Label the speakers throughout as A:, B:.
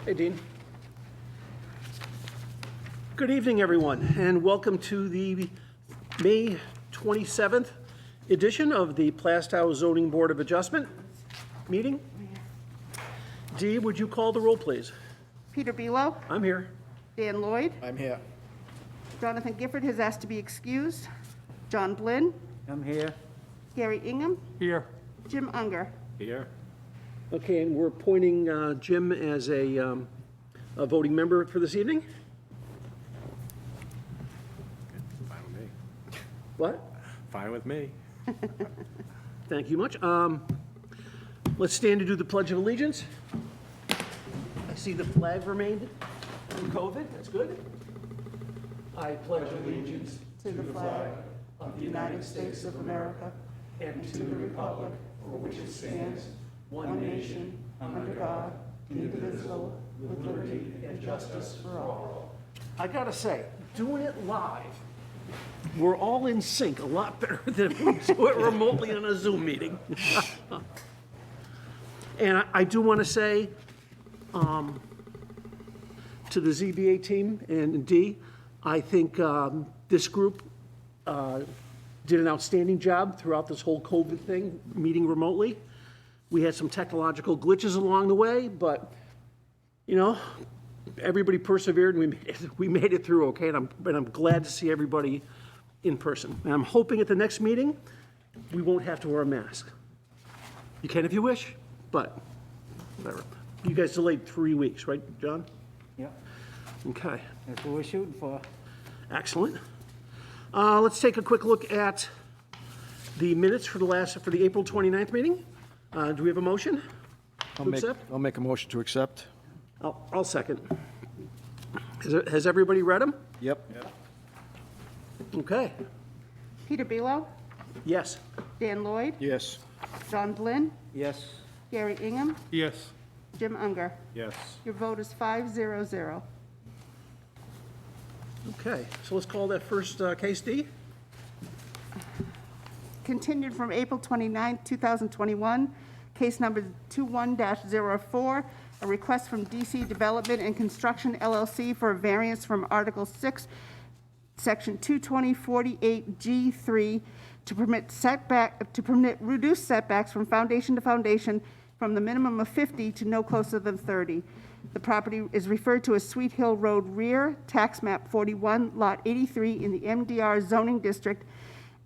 A: Hey, Dean. Good evening, everyone, and welcome to the May 27th edition of the Plaistow Zoning Board of Adjustment meeting. Dee, would you call the roll, please?
B: Peter Below,
A: I'm here.
B: Dan Lloyd,
C: I'm here.
B: Jonathan Gifford has asked to be excused, John Blinn,
C: I'm here.
B: Gary Ingham,
C: Here.
B: Jim Unger.
C: Here.
A: Okay, and we're appointing Jim as a voting member for this evening?
D: Fine with me.
A: What?
D: Fine with me.
A: Thank you much. Let's stand to do the Pledge of Allegiance. I see the flag remained from COVID. That's good. I pledge allegiance
B: To the flag of the United States of America
A: and
B: and to the republic for which it stands, one nation, under God, indivisible, with liberty and justice for all.
A: I gotta say, doing it live, we're all in sync a lot better than if we do it remotely on a Zoom meeting. And I do want to say to the ZBA team and Dee, I think this group did an outstanding job throughout this whole COVID thing, meeting remotely. We had some technological glitches along the way, but, you know, everybody persevered and we made it through okay, and I'm glad to see everybody in person. And I'm hoping at the next meeting, we won't have to wear a mask. You can if you wish, but whatever. You guys delayed 3 weeks, right, John?
C: Yep,
A: Okay,
C: that's what we're shooting for.
A: excellent. Let's take a quick look at the minutes for the April 29th meeting. Do we have a motion to accept?
E: I'll make a motion to accept.
A: I'll second. Has everybody read them?
E: Yep.
A: Okay,
B: Peter Below,
A: yes.
B: Dan Lloyd,
E: Yes.
B: John Blinn,
C: Yes.
B: Gary Ingham,
D: Yes.
B: Jim Unger.
D: Yes.
B: Your vote is 5-0-0.
A: Okay, so let's call that first case D.
B: Continued from April 29, 2021, case number 21-04, a request from DC Development and Construction LLC for a variance from Article 6, Section 22048G3 to permit reduced setbacks from foundation to foundation from the minimum of 50 to no closer than 30. The property is referred to as Sweet Hill Road Rear, Tax Map 41, Lot 83 in the MDR zoning district,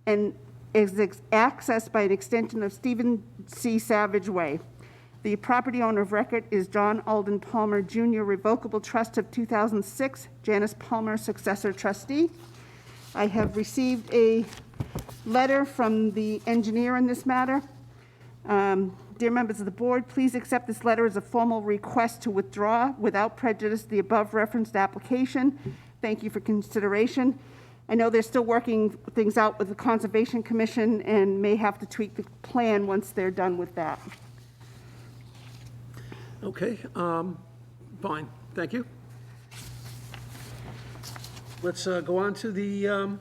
B: and is accessed by an extension of Stephen C. Savage Way. The property owner of record is John Alden Palmer Jr., Revocable Trust of 2006, Janice Palmer, successor trustee. I have received a letter from the engineer in this matter. Dear members of the board, please accept this letter as a formal request to withdraw without prejudice the above referenced application. Thank you for consideration. I know they're still working things out with the Conservation Commission and may have to tweak the plan once they're done with that.
A: Okay, fine, thank you. Let's go on to the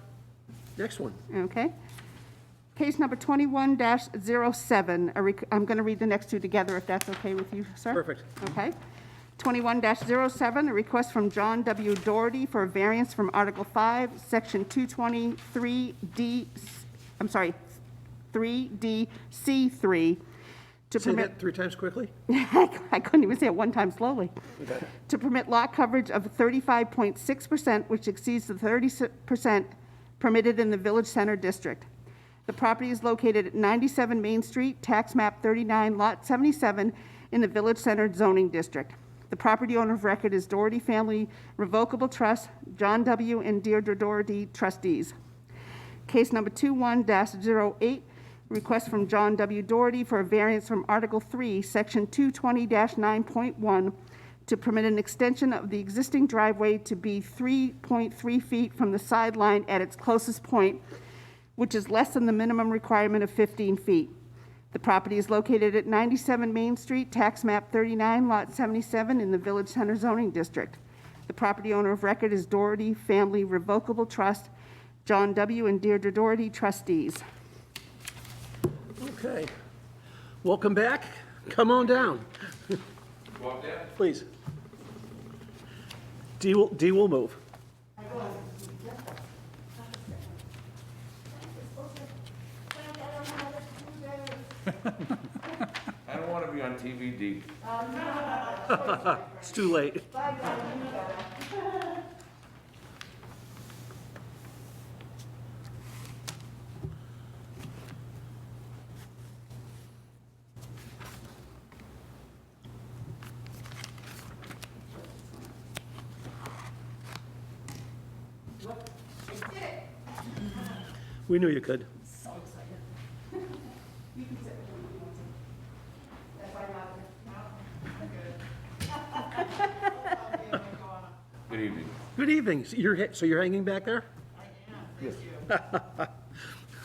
A: next one.
B: Okay. Case number 21-07. I'm going to read the next two together if that's okay with you, sir.
A: Perfect.
B: Okay. 21-07, a request from John W. Doherty for a variance from Article 5, Section 223D, 3DC3 to
A: Say
B: permit.
A: that 3 times quickly?
B: I couldn't even say it one time slowly.
A: Okay.
B: To permit lot coverage of 35.6%, which exceeds the 30% permitted in the Village Center District. The property is located at 97 Main Street, Tax Map 39, Lot 77, in the Village Center Zoning District. The property owner of record is Doherty Family Revocable Trust, John W. and Deirdre Doherty, trustees. Case number 21-08, request from John W. Doherty for a variance from Article 3, Section 220-9.1, to permit an extension of the existing driveway to be 3.3 feet from the sideline at its closest point, which is less than the minimum requirement of 15 feet. The property is located at 97 Main Street, Tax Map 39, Lot 77, in the Village Center Zoning District. The property owner of record is Doherty Family Revocable Trust, John W. and Deirdre Doherty, trustees.
A: Okay. Welcome back. Come on down. Please. D will move.
E: I don't want to be on TVD.
A: It's too late. We knew you could.
B: So excited. You can sit where you want to. That's why I'm not.
E: Good evening.
A: Good evening. So you're hanging back there?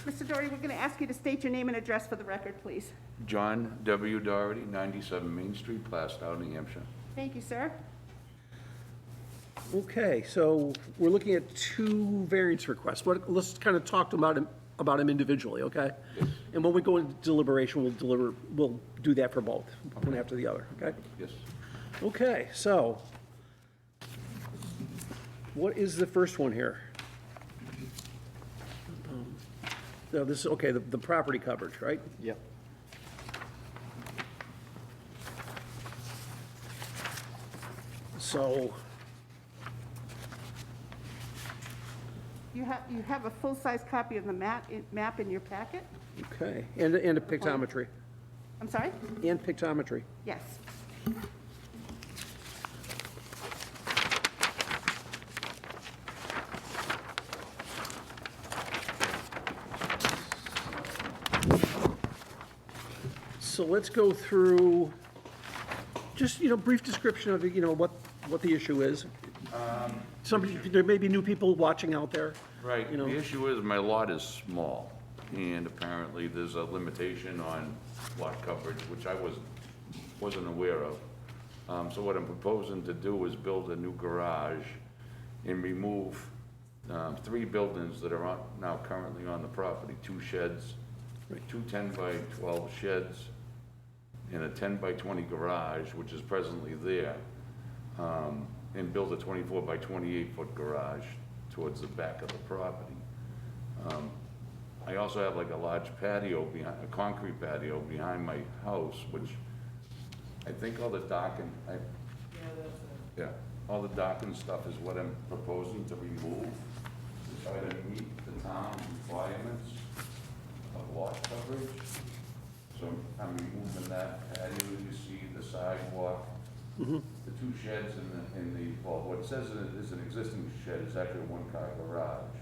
B: Mr. Doherty, we're going to ask you to state your name and address for the record, please.
E: John W. Doherty, 97 Main Street, Plaistow, New Hampshire.
B: Thank you, sir.
A: Okay, so we're looking at two variance requests. Let's kind of talk about them individually, okay?
E: Yes.
A: And when we go into deliberation, we'll do that for both, one after the other, okay?
E: Yes.
A: Okay, so what is the first one here? No, this is, okay, the property coverage, right?
C: Yep.
A: So,
B: You have a full-size copy of the map in your packet?
A: okay, and a pictometry,
B: I'm sorry?
A: and pictometry.
B: Yes.
A: So let's go through, just, brief description of, what the issue is. There may be new people watching out there.
E: Right,
A: You know.
E: the issue is my lot is small, and apparently there's a limitation on lot coverage, which I wasn't aware of. So what I'm proposing to do is build a new garage and remove 3 buildings that are now currently on the property, 2 sheds, 2 10-by-12 sheds, and a 10-by-20 garage, which is presently there, and build a 24-by-28-foot garage towards the back of the property. I also have like a large patio behind, a concrete patio behind my house, which I think all the docking, all the docking stuff is what I'm proposing to remove to try to meet the town's requirements of lot coverage. So I'm removing that patio, you see the sidewalk, the 2 sheds well, what it says is an existing shed, it's actually a 1-car garage.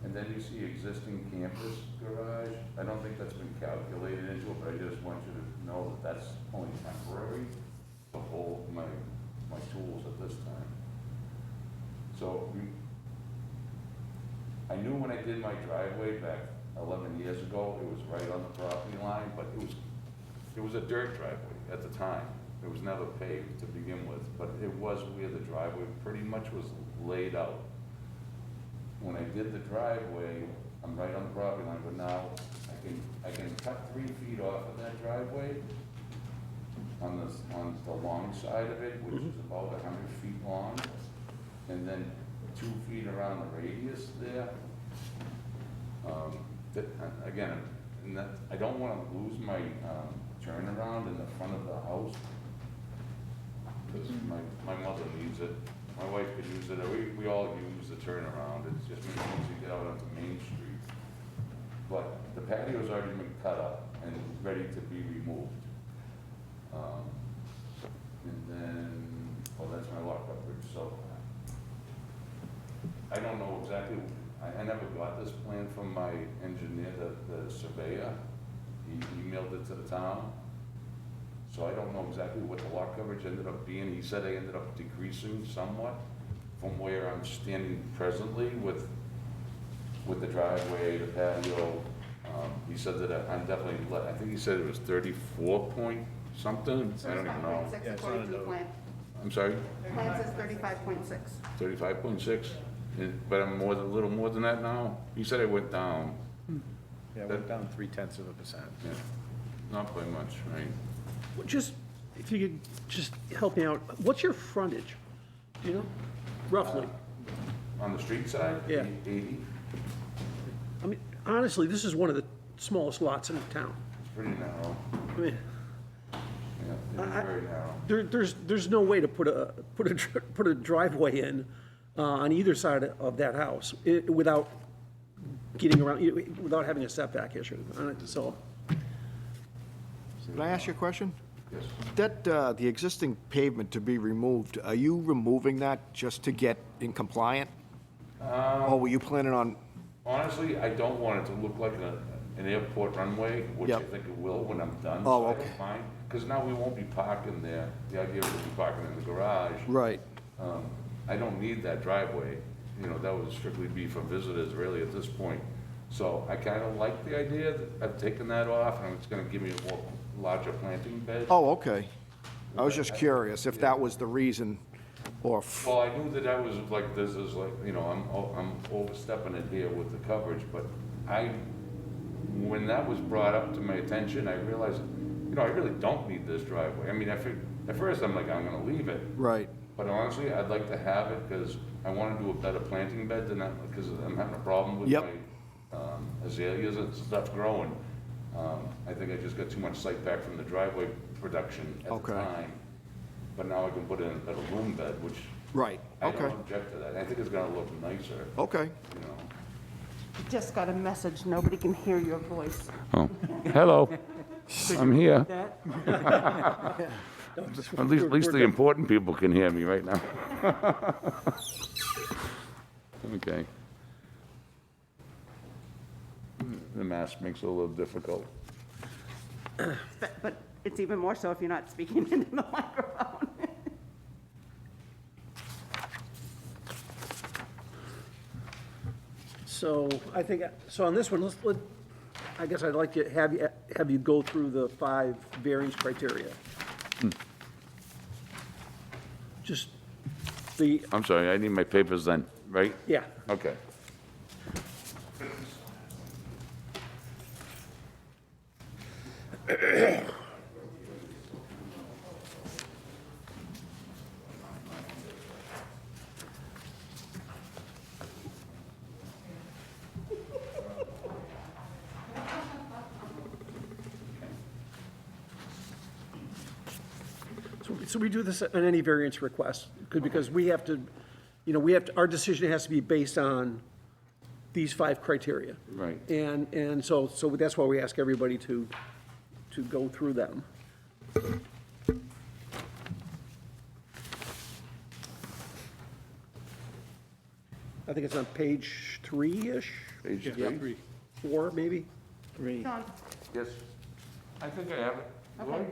E: And then you see existing campus garage. I don't think that's been calculated into it, but I just want you to know that that's only temporary to hold my tools at this time. So I knew when I did my driveway back 11 years ago, it was right on the property line, but it was a dirt driveway at the time. It was never paved to begin with, but it was where the driveway pretty much was laid out. When I did the driveway, I'm right on the property line, but now I can cut 3 feet off of that driveway on the long side of it, which is about 100 feet long, and then 2 feet around the radius there. Again, I don't want to lose my turnaround in the front of the house, because my mother needs it, my wife could use it, we all use the turnaround, it's just makes it easy to get out onto Main Street. But the patio's already been cut up and ready to be removed. And then, well, that's my lot coverage, so I don't know exactly, I never got this plan from my engineer, the surveyor. He emailed it to the town. So I don't know exactly what the lot coverage ended up being. He said I ended up decreasing somewhat from where I'm standing presently with the driveway, the patio. He said that I'm definitely, I think he said it was 34 point something. I don't even know.
B: 35.6 according to the plan.
E: I'm sorry?
B: Plan says 35.6.
E: 35.6? But I'm a little more than that now? He said I went down.
D: Yeah, we're down 0.3%.
E: Yeah, not by much, right?
A: Just, if you could just help me out, what's your frontage? Do you know? roughly?
E: On the street side?
A: Yeah.
E: 80,
A: I mean, honestly, this is one of the smallest lots in town.
E: it's pretty narrow,
A: I mean,
E: yeah, it is very narrow.
A: there's no way to put a driveway in on either side of that house without getting around, without having a setback issue. So,
F: Can I ask you a question?
E: Yes.
F: That, the existing pavement to be removed, are you removing that just to get in compliant? Or were you planning on,
E: Honestly, I don't want it to look like an airport runway, which I
F: Yep.
E: think it will when I'm done.
F: Oh,
E: so I
F: okay.
E: don't mind, because now we won't be parking there. The idea was to be parking in the garage.
F: right,
E: I don't need that driveway, you know, that would strictly be for visitors really at this point. So I kind of like the idea that I've taken that off, and it's gonna give me a more larger planting bed.
F: oh, okay. I was just curious if that was the reason, or,
E: Well, I knew that I was like, this is like, you know, I'm overstepping it here with the coverage, but when that was brought up to my attention, I realized, you know, I really don't need this driveway. I mean, at first I'm like, I'm gonna leave it.
F: right,
E: But honestly, I'd like to have it, because I wanna do a better planting bed than that, because I'm having a problem with
F: Yep.
E: my azaleas and stuff growing. I think I just got too much sight back from the driveway production at the
F: Okay.
E: time. But now I can put in a better loom bed, which
F: right,
E: I don't
F: okay,
E: object to that. I think it's gonna look nicer,
F: okay.
E: you know.
B: Just got a message, nobody can hear your voice.
E: Oh, hello. I'm here.
B: That,
E: At least the important people can hear me right now. Okay. The mask makes it a little difficult.
B: but it's even more so if you're not speaking into the microphone.
A: so I think, so on this one, I guess I'd like to have you go through the 5 variance criteria. Just the,
E: I'm sorry, I need my papers then, right?
A: yeah,
E: Okay.
A: so we do this on any variance request, because we have to, our decision has to be based on these 5 criteria.
E: Right.
A: And so that's why we ask everybody to go through them. I think it's on page 3-ish,
E: Page 3?
A: 4 maybe?
B: John,
E: Yes. I think I have it.
B: Okay.
E: Roy?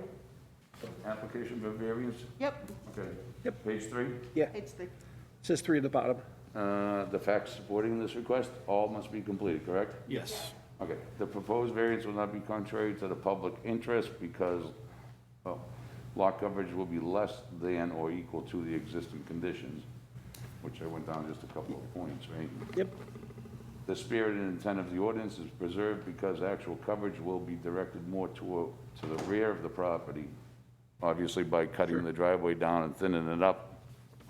E: Application for variance?
B: yep,
E: Okay.
A: Yep.
E: Page 3?
A: Yeah,
B: page 3.
A: says 3 at the bottom.
E: The facts supporting this request, all must be completed, correct?
F: Yes.
E: Okay. The proposed variance will not be contrary to the public interest because, well, lot coverage will be less than or equal to the existing conditions, which I went down just a couple of points, right?
A: Yep,
E: The spirit and intent of the ordinance is preserved because actual coverage will be directed more to the rear of the property. Obviously, by cutting the driveway down and thinning it up,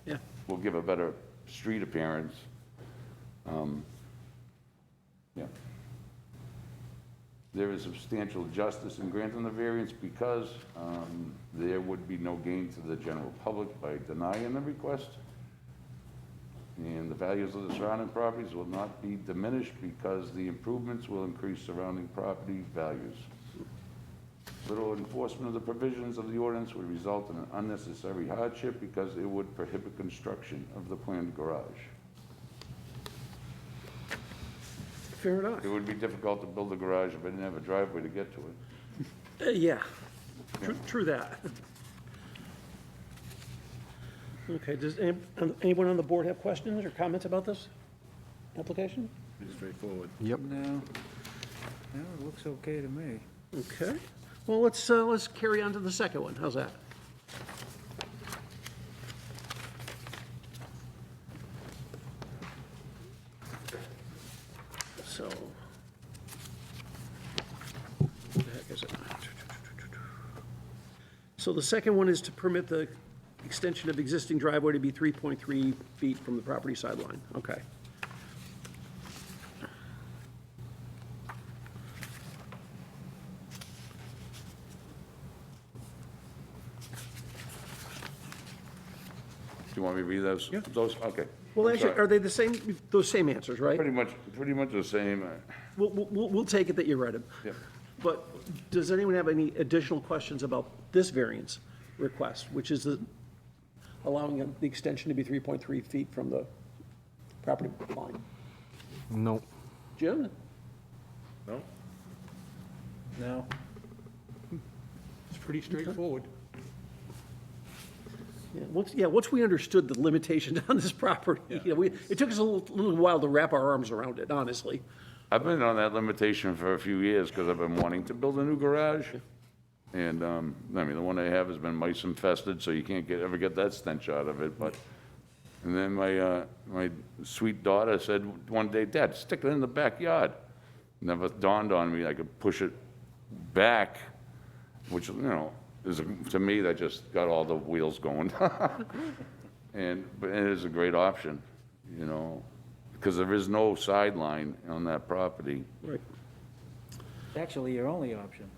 A: yeah.
E: will give a better street appearance. Yeah. There is substantial justice in granting the variance because there would be no gain to the general public by denying the request. And the values of the surrounding properties will not be diminished because the improvements will increase surrounding property values. Little enforcement of the provisions of the ordinance would result in an unnecessary hardship because it would prohibit construction of the planned garage.
A: Fair enough.
E: It would be difficult to build a garage if I didn't have a driveway to get to it.
A: Yeah, true that. Okay, does anyone on the board have questions or comments about this application?
D: Pretty straightforward.
F: Yep.
C: No, it looks okay to me.
A: Okay, well, let's carry on to the second one, how's that? So, what the heck is it? So the second one is to permit the extension of existing driveway to be 3.3 feet from the property sideline. Okay.
E: Do you want me to read those?
A: Yeah.
E: Those, okay.
A: Well,
E: I'm
A: actually,
E: sorry.
A: are they the same, those same answers, right?
E: Pretty much the same.
A: We'll take it that you read them.
E: Yep.
A: But does anyone have any additional questions about this variance request, which is allowing the extension to be 3.3 feet from the property line?
F: No.
A: Jim?
D: No?
C: No.
G: It's pretty straightforward.
A: Once we understood the limitations on this property, it took us a little while to wrap our arms around it, honestly.
E: I've been on that limitation for a few years because I've been wanting to build a new garage. And, I mean, the one I have has been mice infested, so you can't ever get that stench out of it, but. And then my sweet daughter said one day, "Dad, stick it in the backyard." Never dawned on me I could push it back, which, is, to me, that just got all the wheels going. But it is a great option, because there is no sideline on that property.
A: Right.
C: Actually, your only option.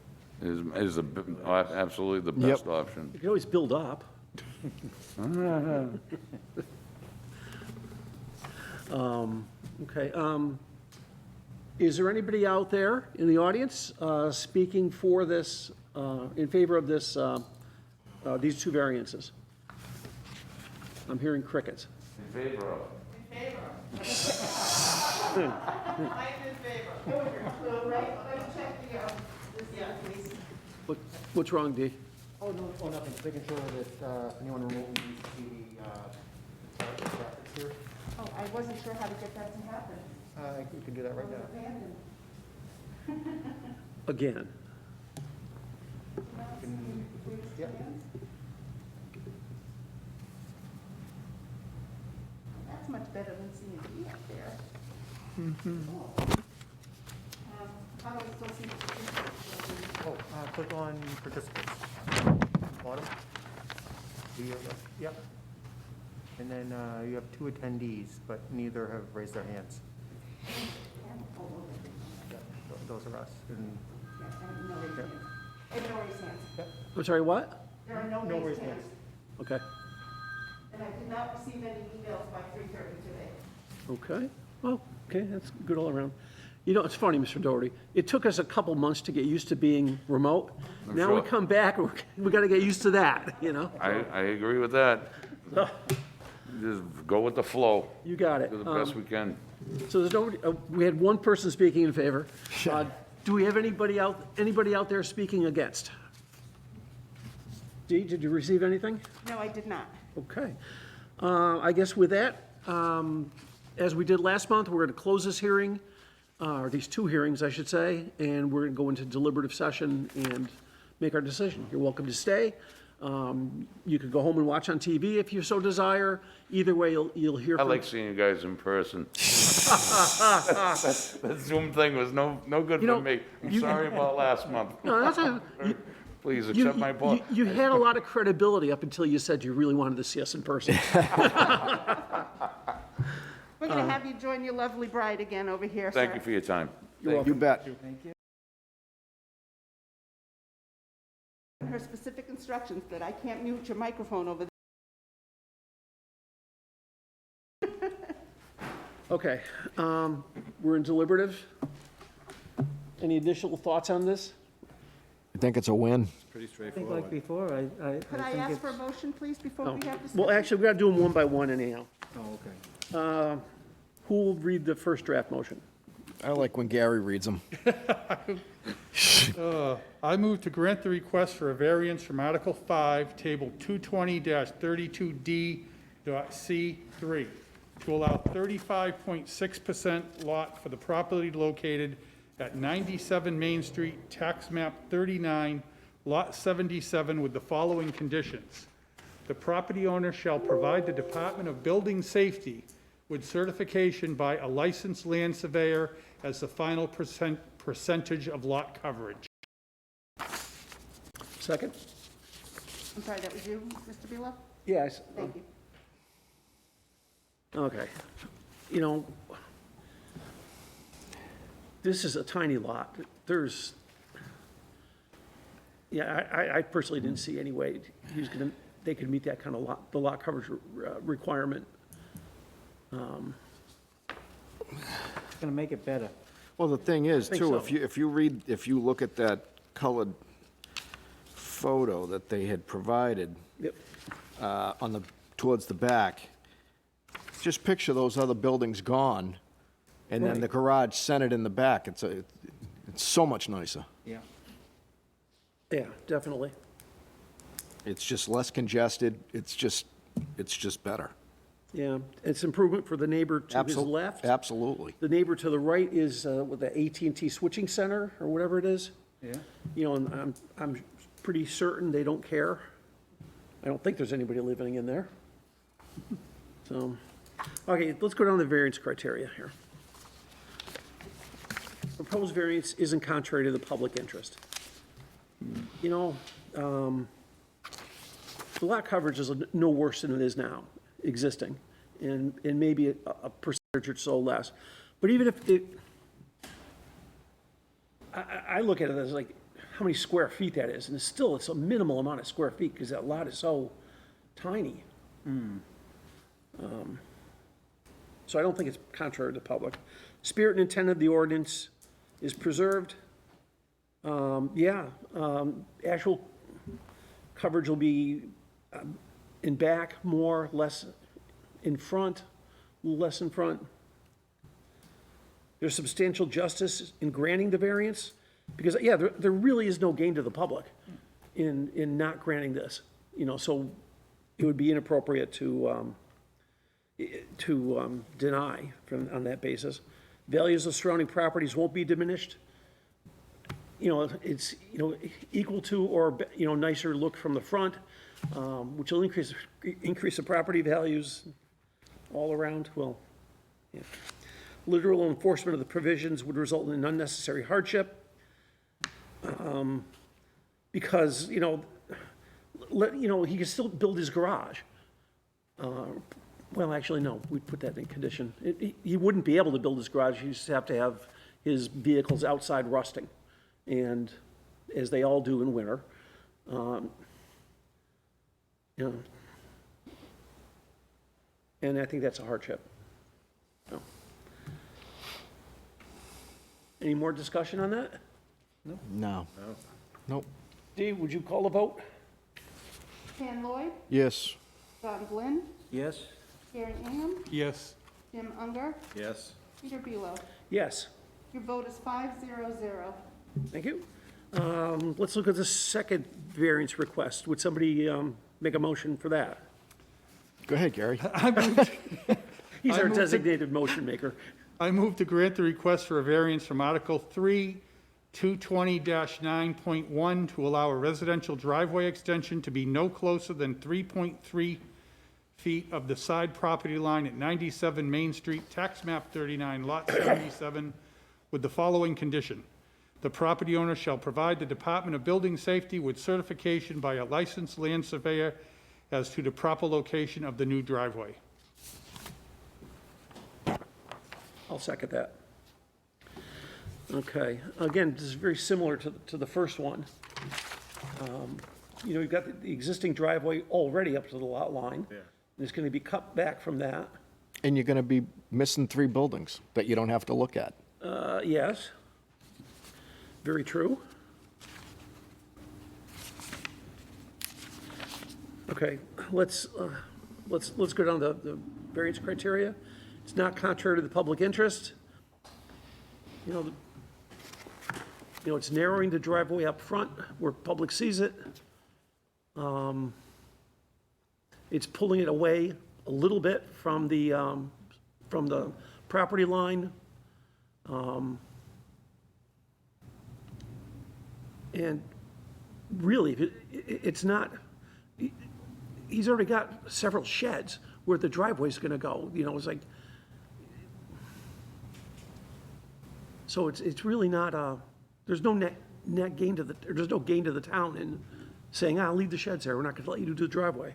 E: Is absolutely the best option.
A: You can always build up. Okay. Is there anybody out there in the audience speaking for this, in favor of this, these two variances? I'm hearing crickets.
E: In favor of.
A: What's wrong, Dee?
H: Oh, no, oh, nothing, just making sure that anyone remotely needs to see the graphics here.
B: Oh, I wasn't sure how to get that to happen.
H: You can do that right now.
A: Again.
H: Yeah.
B: That's much better than seeing me up there. How do we still see the participants?
H: Oh, click on participants. Bottom. Yep. And then you have two attendees, but neither have raised their hands. Yeah, those are us. And
B: No raised hands. And no raised hands.
A: I'm sorry, what?
B: There are no
H: no
B: raised
H: raised
B: hands.
H: hands.
A: Okay.
B: And I did not receive any emails by 3:30 today.
A: Okay. Well, okay, that's good all around. It's funny, Mr. Doherty. It took us a couple months to get used to being remote. Now we
E: sure.
A: come back, we got to get used to that,
E: I agree with that. Just go with the flow.
A: You got it.
E: Do the best we can.
A: So there's nobody, we had one person speaking in favor. Do we have anybody out there speaking against? Dee, did you receive anything?
B: No, I did not.
A: Okay. I guess with that, as we did last month, we're going to close this hearing, or these two hearings, I should say, and we're going to go into deliberative session and make our decision. You're welcome to stay. You could go home and watch on TV if you so desire. Either way, you'll hear
E: I
A: from...
E: like seeing you guys in person. That Zoom thing was no good for me. I'm sorry about last month.
A: No, that's a...
E: Please accept my apology.
A: You had a lot of credibility up until you said you really wanted to see us in person.
B: We're going to have you join your lovely bride again over here, sir.
E: Thank you for your time.
F: You bet.
B: Her specific instructions that I can't mute your microphone over there.
A: Okay, we're in deliberative. Any additional thoughts on this?
F: I think it's a win.
D: Pretty
C: I think
D: straightforward.
C: like before, I
B: Could I
C: think
B: ask for a
C: it's...
B: motion, please, before we have this?
A: Well, actually, we got to do them one by one anyhow.
C: Oh, okay.
A: Who will read the first draft motion?
F: I like when Gary reads them.
G: I move to grant the request for a variance from Article 5, Table 220-32D.C3, to allow 35.6% lot for the property located at 97 Main Street, Tax Map 39, Lot 77, with the following conditions. The property owner shall provide the Department of Building Safety with certification by a licensed land surveyor as the final percentage of lot coverage.
A: Second?
B: I'm sorry, that was you, Mr. Bealow?
A: Yes.
B: Thank you.
A: Okay. You know, this is a tiny lot. There's, yeah, I personally didn't see any way they could meet that kind of lot, the lot coverage requirement.
C: It's gonna make it better.
F: Well, the thing is,
A: Think
F: too,
A: so.
F: if you look at that colored photo that they had provided
A: Yep.
F: towards the back, just picture those other buildings gone, and then the
A: Right.
F: garage centered in the back. It's so much nicer.
C: Yeah.
A: Yeah, definitely.
F: It's just less congested. It's just better.
A: Yeah, it's improvement for the neighbor to his
F: Absol-
A: left.
F: Absolutely.
A: The neighbor to the right is with the AT&T switching center, or whatever it is.
C: Yeah.
A: You know, and I'm pretty certain they don't care. I don't think there's anybody living in there. So, okay, let's go down to the variance criteria here. Proposed variance isn't contrary to the public interest. You know, the lot coverage is no worse than it is now, existing, and maybe a percentage or so less. But even if it, I look at it as like, how many square feet that is, and it's a minimal amount of square feet, because that lot is so tiny. So I don't think it's contrary to the public. Spirit and intent of the ordinance is preserved. Actual coverage will be in back more, less in front, less in front. There's substantial justice in granting the variance, because, yeah, there really is no gain to the public in not granting this, you know, so it would be inappropriate to deny on that basis. Values of surrounding properties won't be diminished. You know, it's, you know, equal to or, you know, nicer look from the front, which will increase the property values all around. Well, yeah. Literal enforcement of the provisions would result in an unnecessary hardship. Because, you know, he can still build his garage. Well, actually, no, we'd put that in condition. He wouldn't be able to build his garage, he'd just have to have his vehicles outside rusting, and as they all do in winter. You know, and I think that's a hardship. So. Any more discussion on that?
F: No. Nope.
A: Dee, would you call the vote?
B: Stan Lloyd,
F: Yes.
B: John Glenn,
C: Yes?
B: Gary Ingham,
G: Yes.
B: Jim Unger,
D: Yes.
B: Peter Bealow.
A: Yes,
B: Your vote is 5-0-0.
A: thank you. Let's look at the second variance request. Would somebody make a motion for that?
F: Go ahead, Gary.
A: He's
G: I
A: our
G: move to-
A: designated motion maker.
G: I move to grant the request for a variance from Article 3, 220-9.1 to allow a residential driveway extension to be no closer than 3.3 feet of the side property line at 97 Main Street, tax map 39, lot 77, with the following condition. The property owner shall provide the Department of Building Safety with certification by a licensed land surveyor as to the proper location of the new driveway.
A: I'll second that. Okay, again, this is very similar to the first one. You know, you've got the existing driveway already up to the lot line.
D: Yeah.
A: It's going to be cut back from that.
F: And you're going to be missing 3 buildings that you don't have to look at.
A: Yes, very true. Okay, let's go down to the variance criteria. It's not contrary to the public interest. You know, it's narrowing the driveway up front where public sees it. It's pulling it away a little bit from the property line. And really, it's not, he's already got several sheds where the driveway's gonna go, you know, it's like, so it's really not, there's no net gain to there's no gain to the town in saying, leave the sheds there, we're not gonna let you do the driveway.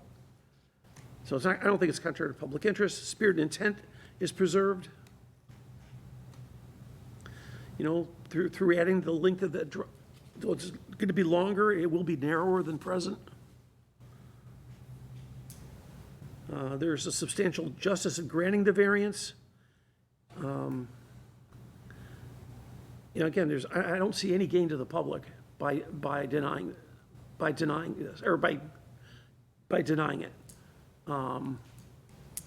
A: So it's not, I don't think it's contrary to public interest. Spirit and intent is preserved. You know, through adding the length of the, so it's going to be longer, it will be narrower than present. There's a substantial justice in granting the variance. You know, again, I don't see any gain to the public by denying this, or by denying it. And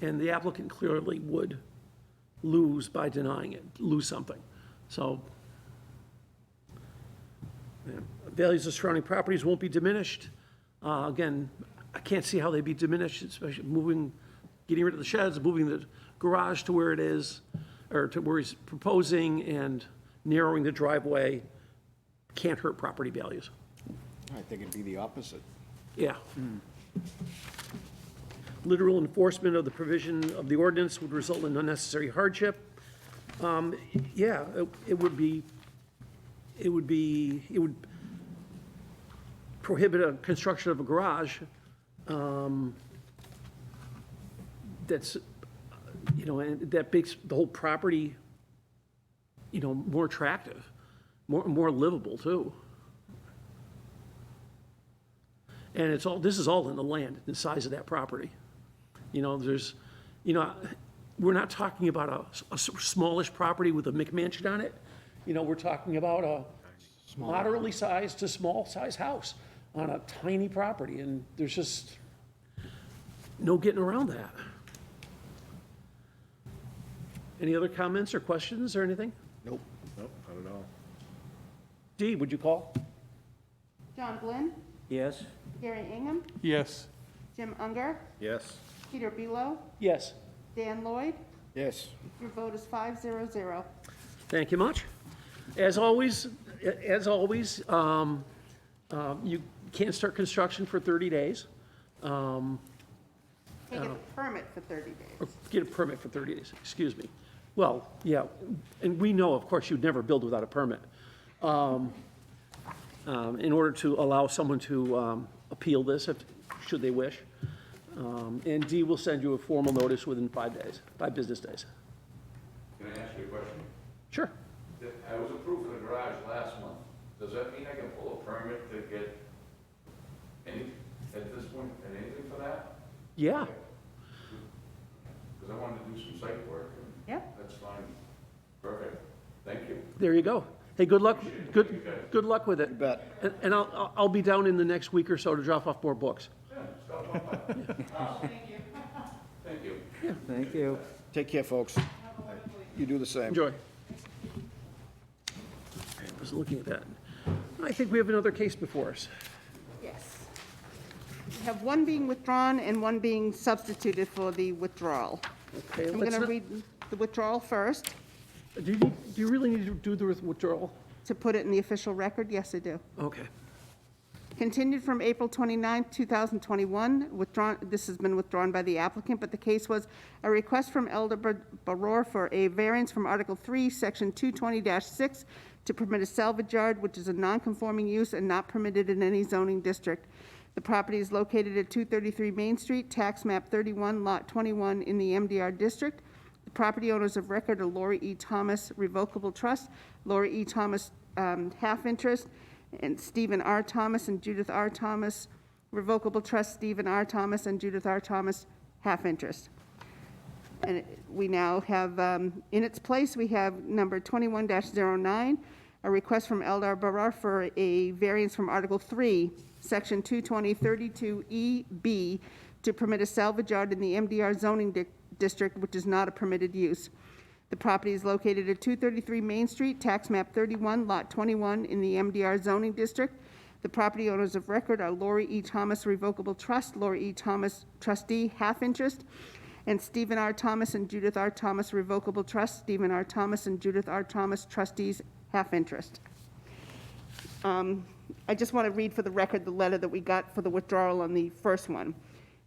A: the applicant clearly would lose by denying it, lose something. So, yeah, values of surrounding properties won't be diminished. Again, I can't see how they'd be diminished, especially getting rid of the sheds, moving the garage to where it is, or to where he's proposing, and narrowing the driveway can't hurt property values.
F: I think it'd be the opposite.
A: Yeah. Literal enforcement of the provision of the ordinance would result in unnecessary hardship. Yeah, it would prohibit a construction of a garage that's, you know, and that makes the whole property, you know, more attractive, more livable too. And this is all in the land, the size of that property. You know, we're not talking about a smallish property with a McMansion on it. You know, we're talking about a moderately sized to small size house on a tiny property, and there's just no getting around that. Any other comments or questions or anything?
F: Nope.
D: Nope, not at all.
A: Dee, would you call?
B: John Glynn,
C: Yes?
B: Gary Ingham,
G: Yes.
B: Jim Unger,
D: Yes.
B: Peter Bealow,
A: Yes.
B: Dan Lloyd.
F: Yes.
B: Your vote is 5-0-0.
A: Thank you much. As always, you can't start construction for 30 days.
B: Can't get a permit for 30 days.
A: Or get a permit for 30 days, excuse me. Well, yeah, and we know, of course, you'd never build without a permit. In order to allow someone to appeal this, should they wish. And Dee will send you a formal notice within 5 days, 5 business days.
E: Can I ask you a question?
A: Sure.
E: I was approved for the garage last month. Does that mean I can pull a permit to get at this point, anything for that?
A: Yeah,
E: Because I wanted to do some site work, and
B: Yep.
E: that's fine. Perfect. Thank you.
A: there you go. Hey, good luck, good luck with it.
F: You bet.
A: And I'll be down in the next week or so to drop off more books.
E: Yeah, stop on by. Thank you.
C: Thank you.
F: Take care, folks. You do the same.
A: Enjoy. I was looking at that. I think we have another case before us.
B: Yes. We have one being withdrawn and one being substituted for the withdrawal.
A: Okay,
B: I'm
A: let's
B: going to
A: not-
B: read the withdrawal first.
A: Do you really need to do the withdrawal?
B: To put it in the official record, yes, I do.
A: Okay.
B: Continued from April 29, 2021, withdrawn, this has been withdrawn by the applicant, but the case was a request from Elder Baror for a variance from Article 3, Section 220-6 to permit a salvage yard, which is a non-conforming use and not permitted in any zoning district. The property is located at 233 Main Street, tax map 31, lot 21 in the MDR district. The property owners of record are Lori E. Thomas Revocable Trust, Lori E. Thomas half interest, and Stephen R. Thomas and Judith R. Thomas Revocable Trust, Stephen R. Thomas and Judith R. Thomas half interest. And we now have, in its place, we have number 21-09, a request from Eldar Baror for a variance from Article 3, Section 220-32EB, to permit a salvage yard in the MDR zoning district, which is not a permitted use. The property is located at 233 Main Street, tax map 31, lot 21 in the MDR zoning district. The property owners of record are Lori E. Thomas Revocable Trust, Lori E. Thomas Trustee, half interest, and Stephen R. Thomas and Judith R. Thomas Revocable Trust, Stephen R. Thomas and Judith R. Thomas Trustees, half interest. I just want to read for the record the letter that we got for the withdrawal on the first one.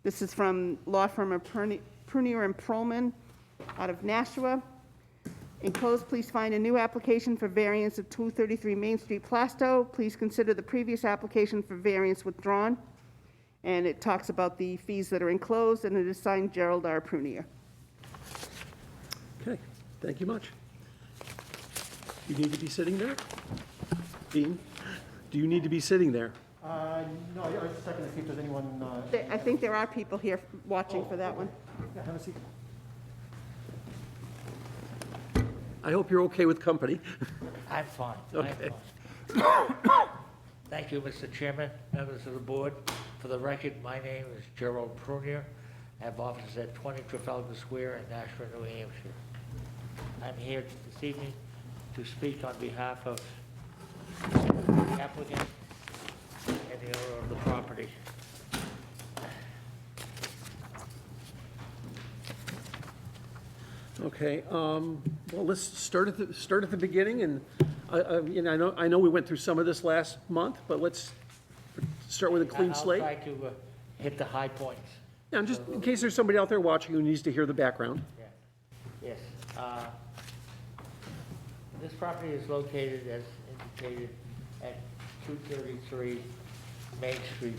B: This is from law firm of Prunier and Perlman out of Nashua. Enclosed, please find a new application for variance of 233 Main Street, Plaistow. Please consider the previous application for variance withdrawn. And it talks about the fees that are enclosed, and it is signed Gerald R. Prunier.
A: Okay, thank you much. You need to be sitting there? Dean, do you need to be sitting there?
H: No, I was just checking to see if there's anyone,
B: I think there are people here watching for that one.
H: yeah, have a seat.
A: I hope you're okay with company.
I: I'm fine.
A: Okay.
I: I'm fine. Thank you, Mr. Chairman, members of the board. For the record, my name is Gerald Prunier. I have offices at 20 Trafalgar Square in Nashua, New Hampshire. I'm here this evening to speak on behalf of the applicant and the owner of the property.
A: Okay, well, let's start at the beginning, and, you know, I know we went through some of this last month, but let's start with a clean slate.
I: I'll try to hit the high points.
A: Yeah, and just in case there's somebody out there watching who needs to hear the background.
I: Yeah. Yes. This property is located, as indicated, at 233 Main Street,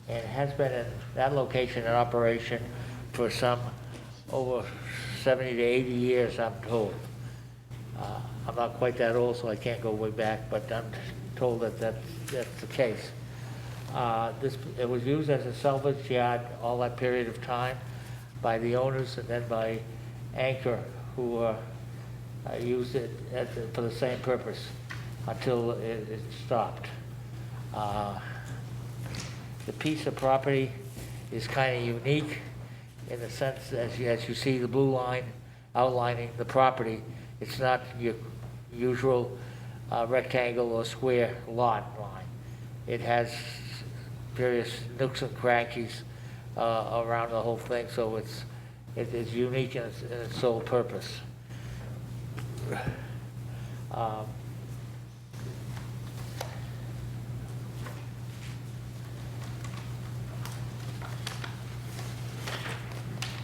I: and has been in that location in operation for some over 70 to 80 years, I'm told. I'm not quite that old, so I can't go way back, but I'm told that that's the case. It was used as a salvage yard all that period of time by the owners and then by Anchor, who used it for the same purpose until it stopped. The piece of property is kind of unique in the sense, as you see the blue line outlining the property, it's not your usual rectangle or square lot line. It has various nooks and crannies around the whole thing, so it's unique in its sole purpose.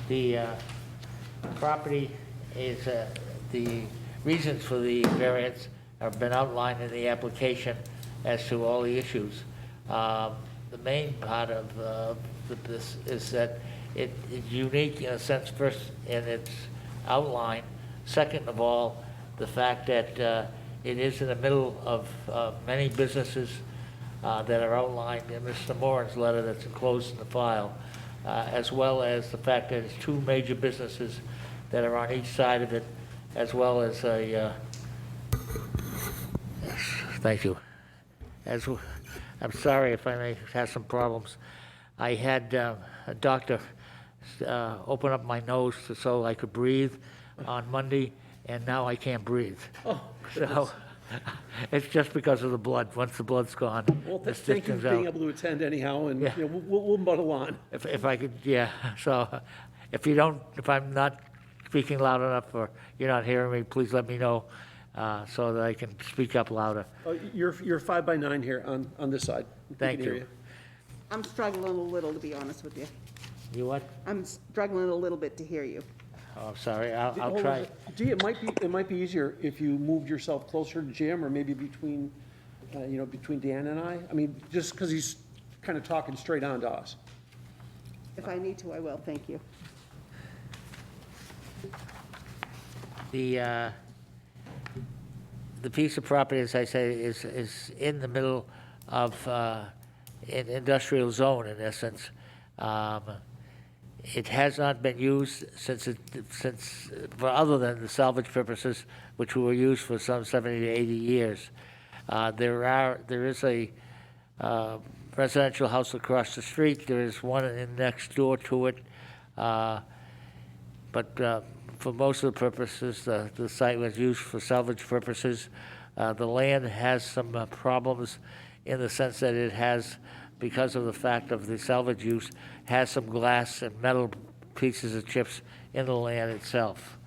I: The property is, the reasons for the variance have been outlined in the application as to all the issues. The main part of this is that it is unique in a sense, first in its outline. Second of all, the fact that it is in the middle of many businesses that are outlined in Mr. Moran's letter that's enclosed in the file, as well as the fact that it's two major businesses that are on each side of it, as well as a, thank you. I'm sorry if I may have some problems. I had a doctor open up my nose so I could breathe on Monday, and now I can't breathe.
A: Oh,
I: So it's just because of the blood. Once the blood's gone,
A: Well,
I: this
A: thank you
I: comes
A: for being
I: out.
A: able to attend anyhow, and,
I: Yeah.
A: you know, we'll muddle on.
I: If I could, yeah, so if I'm not speaking loud enough or you're not hearing me, please let me know so that I can speak up louder.
A: You're 5 by 9 here on this side. We
I: Thank
A: can hear
I: you.
B: I'm struggling a little, to be honest with you.
I: You what?
B: I'm struggling a little bit to hear you.
I: Oh, sorry, I'll
A: Hold on.
I: try.
A: Dee, it might be easier if you moved yourself closer to Jim, or maybe between, between Dan and I. I mean, just because he's kind of talking straight on to us.
B: If I need to, I will, thank you.
I: The piece of property, as I say, is in the middle of an industrial zone, in essence. It has not been used since for other than the salvage purposes, which were used for some 70 to 80 years. There is a residential house across the street. There is one next door to it. But for most of the purposes, the site was used for salvage purposes. The land has some problems in the sense that it has, because of the fact of the salvage use, has some glass and metal pieces of chips in the land itself.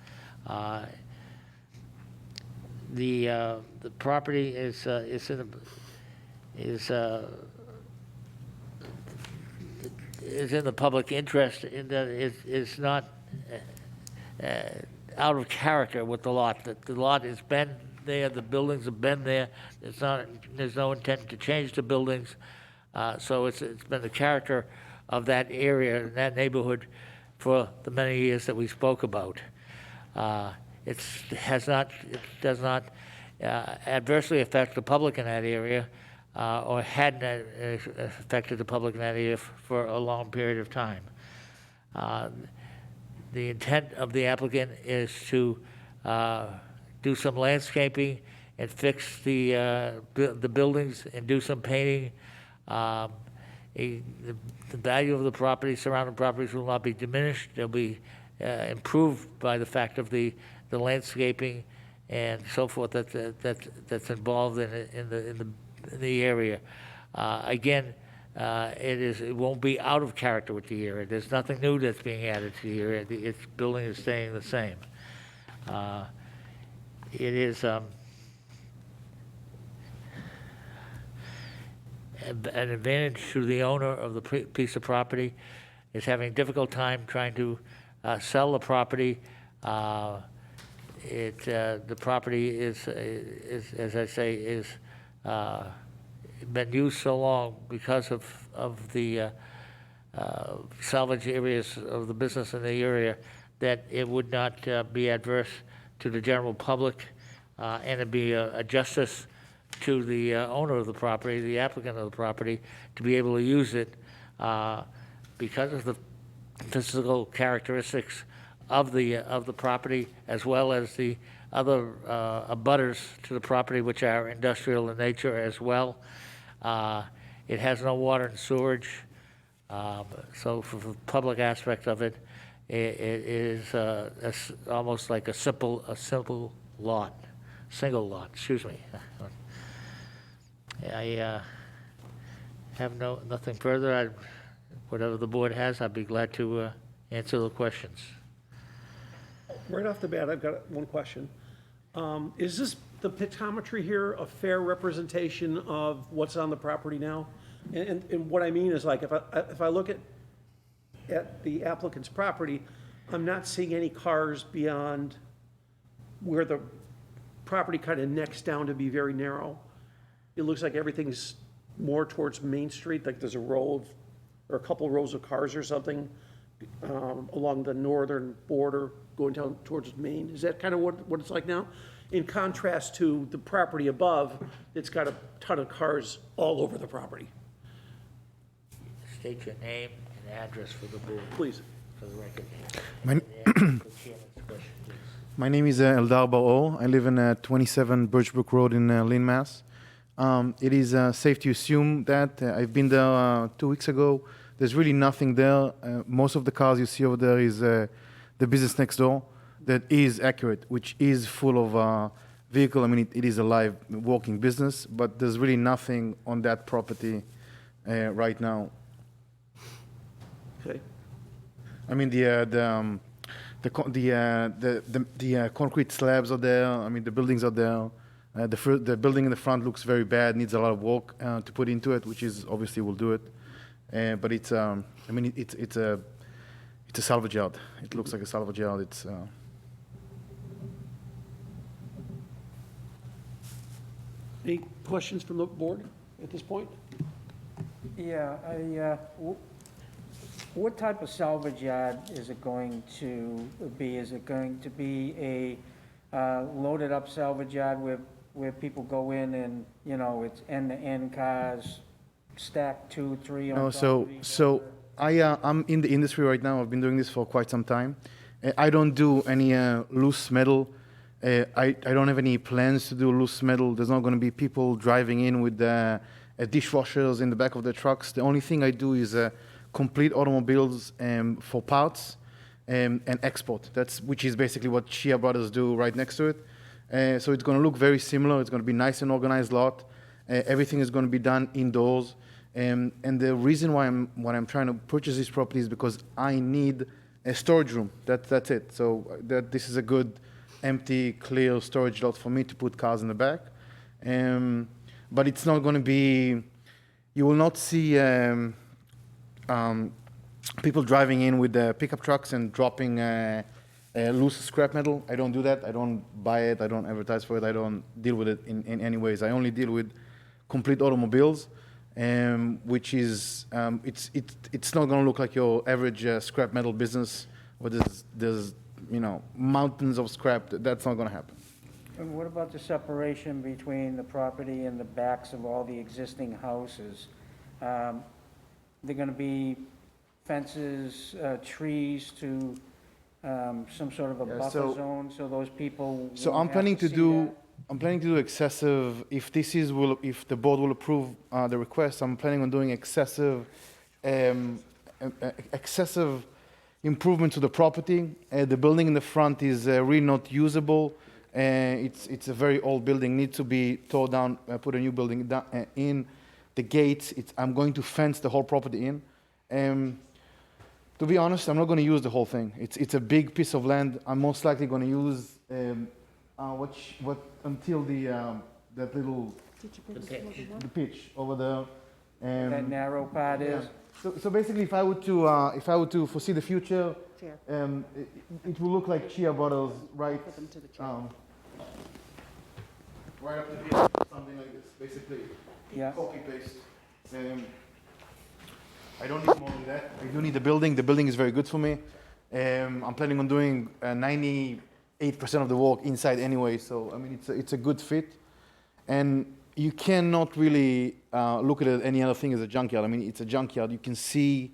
I: The property is in the public interest in that it is not out of character with the lot. The lot has been there, the buildings have been there. There's no intent to change the buildings. So it's been the character of that area, and that neighborhood, for the many years that we spoke about. It does not adversely affect the public in that area, or hadn't affected the public in that area for a long period of time. The intent of the applicant is to do some landscaping and fix the buildings and do some painting. The value of the property, surrounding properties will not be diminished. They'll be improved by the fact of the landscaping and so forth that's involved in the area. Again, it won't be out of character with the area. There's nothing new that's being added to the area. Its building is staying the same. It is an advantage to the owner of the piece of property is having a difficult time trying to sell the property. The property is, as I say, is been used so long because of the salvage areas of the business in the area that it would not be adverse to the general public, and it'd be a justice to the owner of the property, the applicant of the property, to be able to use it because of the physical characteristics of the property, as well as the other abutters to the property, which are industrial in nature as well. It has no water and sewerage, so for the public aspect of it, it is almost like a simple lot, single lot. Excuse me. I have nothing further. Whatever the board has, I'd be glad to answer the questions.
A: Right off the bat, I've got one question. Is the pictometry here a fair representation of what's on the property now? And what I mean is, like, if I look at the applicant's property, I'm not seeing any cars beyond where the property kind of necks down to be very narrow. It looks like everything's more towards Main Street, like there's a row or a couple rows of cars or something along the northern border going down towards Maine. Is that kind of what it's like now? In contrast to the property above, it's got a ton of cars all over the property.
I: State your name and address for the board.
A: Please.
I: For the record.
J: My-
I: The chairman's question, please.
J: My name is Eldar Baor. I live in 27 Birchbrook Road in Lynn, Mass. It is safe to assume that I've been there 2 weeks ago. There's really nothing there. Most of the cars you see over there is the business next door. That is accurate, which is full of vehicle. I mean, it is a live walking business, but there's really nothing on that property right now.
A: Okay.
J: I mean, the concrete slabs are there. I mean, the buildings are there. The building in the front looks very bad. Needs a lot of work to put into it, which is obviously we'll do it. But it's I mean, it's a salvage yard. It looks like a salvage yard. It's
A: Any questions from the board at this point?
C: Yeah, what type of salvage yard is it going to be? Is it going to be a loaded up salvage yard where people go in and, you know, it's end-to-end cars stacked 2, 3 on
J: no.
C: top of each
J: So
C: other?
J: I'm in the industry right now. I've been doing this for quite some time. I don't do any loose metal. I don't have any plans to do loose metal. There's not going to be people driving in with dishwashers in the back of their trucks. The only thing I do is complete automobiles for parts and export. Which is basically what Shia Brothers do right next to it. So it's going to look very similar. It's going to be nice and organized lot. Everything is going to be done indoors. And the reason why I'm trying to purchase this property is because I need a storage room. That's it. So this is a good empty, clear storage lot for me to put cars in the back. But it's not going to be, you will not see people driving in with pickup trucks and dropping loose scrap metal. I don't do that. I don't buy it. I don't advertise for it. I don't deal with it in any ways. I only deal with complete automobiles. which is, it's not gonna look like your average scrap metal business where there's, you know, mountains of scrap. That's not gonna happen.
C: And what about the separation between the property and the backs of all the existing houses? They're gonna be fences, trees to, some sort of a
J: Yeah,
C: buffer
J: so-
C: zone, so those people
J: So
C: won't
J: I'm
C: have
J: planning to
C: see
J: do,
C: that?
J: I'm planning to do excessive, if the board will approve the request, I'm planning on doing excessive improvement to the property. The building in the front is really not usable. It's a very old building, needs to be tore down, put a new building in. The gates, I'm going to fence the whole property in. To be honest, I'm not going to use the whole thing. It's a big piece of land. I'm most likely going to use until that little the pitch over there.
C: That narrow part is?
J: So basically, if I were to foresee the future, it will look like chia bottles, right? Right up to here, something like this, basically.
C: Yeah.
J: Copy paste. I don't need more than that. I do need the building. The building is very good for me. I'm planning on doing 98% of the work inside anyway, so I mean it's a good fit. And you cannot really look at it any other thing as a junkyard. I mean it's a junkyard. You can see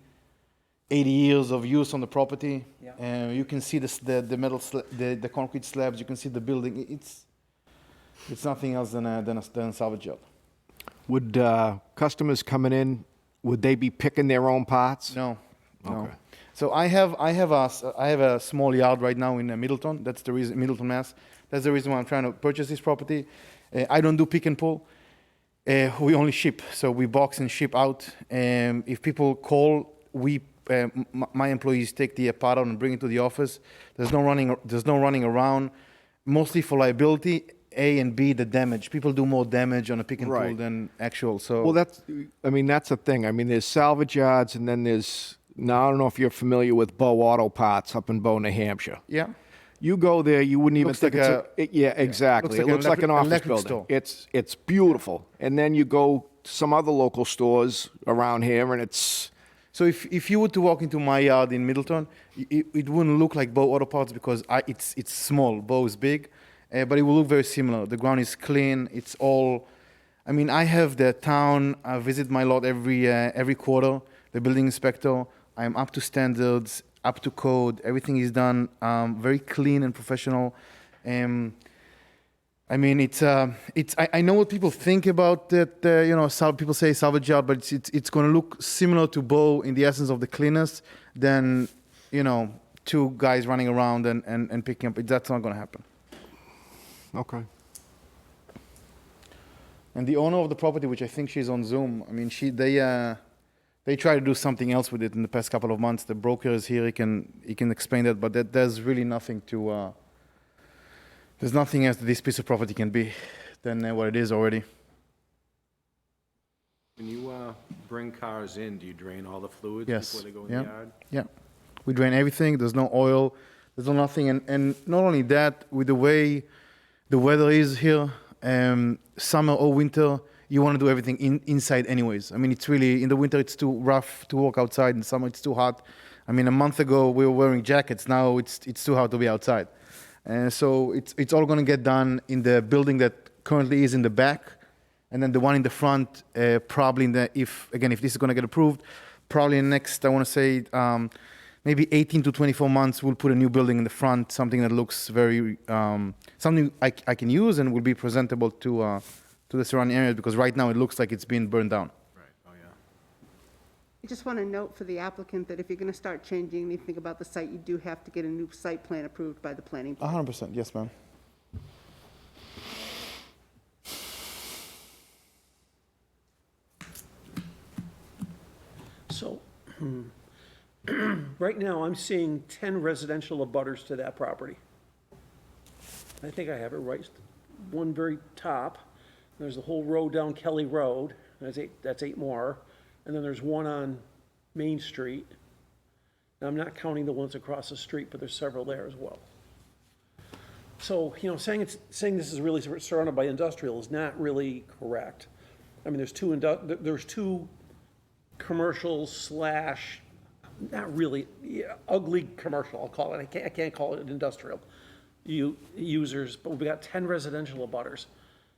J: 80 years of use on the property.
C: Yeah.
J: You can see the metal, the concrete slabs. You can see the building. It's nothing else than a salvage yard.
F: Would customers coming in, would they be picking their own parts?
J: No.
F: Okay.
J: So I have a small yard right now in Middleton. That's the reason, Middleton, Mass. That's the reason why I'm trying to purchase this property. I don't do pick and pull. We only ship, so we box and ship out. If people call, my employees take the part out and bring it to the office. There's no running around. Mostly for liability. A and B, the damage. People do more damage on a pick and pull
F: Right.
J: than actual. So
F: Well, that's the thing. I mean, there's salvage yards, and then now I don't know if you're familiar with Bow Auto Parts up in Bow, New Hampshire.
J: yeah.
F: You go there, you wouldn't even
J: Looks
F: think
J: like
F: yeah, exactly.
J: looks like
F: It looks
J: an
F: like an office
J: electric
F: building.
J: store.
F: It's beautiful. And then you go to some other local stores around here, and it's
J: So if you were to walk into my yard in Middleton, it wouldn't look like Bow Auto Parts because it's small. Bow is big, but it will look very similar. The ground is clean. It's all. I mean, I have the town visit my lot every quarter. The building inspector. I am up to standards, up to code. Everything is done very clean and professional. I mean, I know what people think about that. People say salvage yard, but it's going to look similar to Bow in the essence of the cleanness than, two guys running around and picking up. That's not going to happen.
F: okay.
J: And the owner of the property, which I think she's on Zoom, I mean, they tried to do something else with it in the past couple of months. The broker is here; he can explain that. But there's really nothing to. There's nothing else that this piece of property can be than what it is already.
D: When you bring cars in, do you drain all the fluids
J: Yes.
D: before they go in
J: Yeah.
D: the yard?
J: Yeah, we drain everything. There's no oil. There's no nothing. And not only that, with the way the weather is here, summer or winter, you want to do everything inside anyways. I mean, it's really, in the winter, it's too rough to walk outside. In summer, it's too hot. I mean, a month ago, we were wearing jackets. Now it's too hot to be outside. So it's all going to get done in the building that currently is in the back. And then the one in the front, probably if this is going to get approved, probably in the next, I want to say, maybe 18 to 24 months, we'll put a new building in the front, something that looks very, something I can use and will be presentable to the surrounding areas, because right now it looks like it's been burned down.
D: Right, oh, yeah.
B: I just want to note for the applicant that if you're going to start changing anything about the site, you do have to get a new site plan approved by the planning board.
J: 100%, yes, ma'am.
A: So, right now, I'm seeing 10 residential abutters to that property. I think I have it right. One very top, there's the whole road down Kelly Road, that's eight more. And then there's one on Main Street. Now, I'm not counting the ones across the street, but there's several there as well. So, saying this is really surrounded by industrial is not really correct. I mean, there's two commercial slash, not really, yeah, ugly commercial, I'll call it. I can't call it industrial users, but we got 10 residential abutters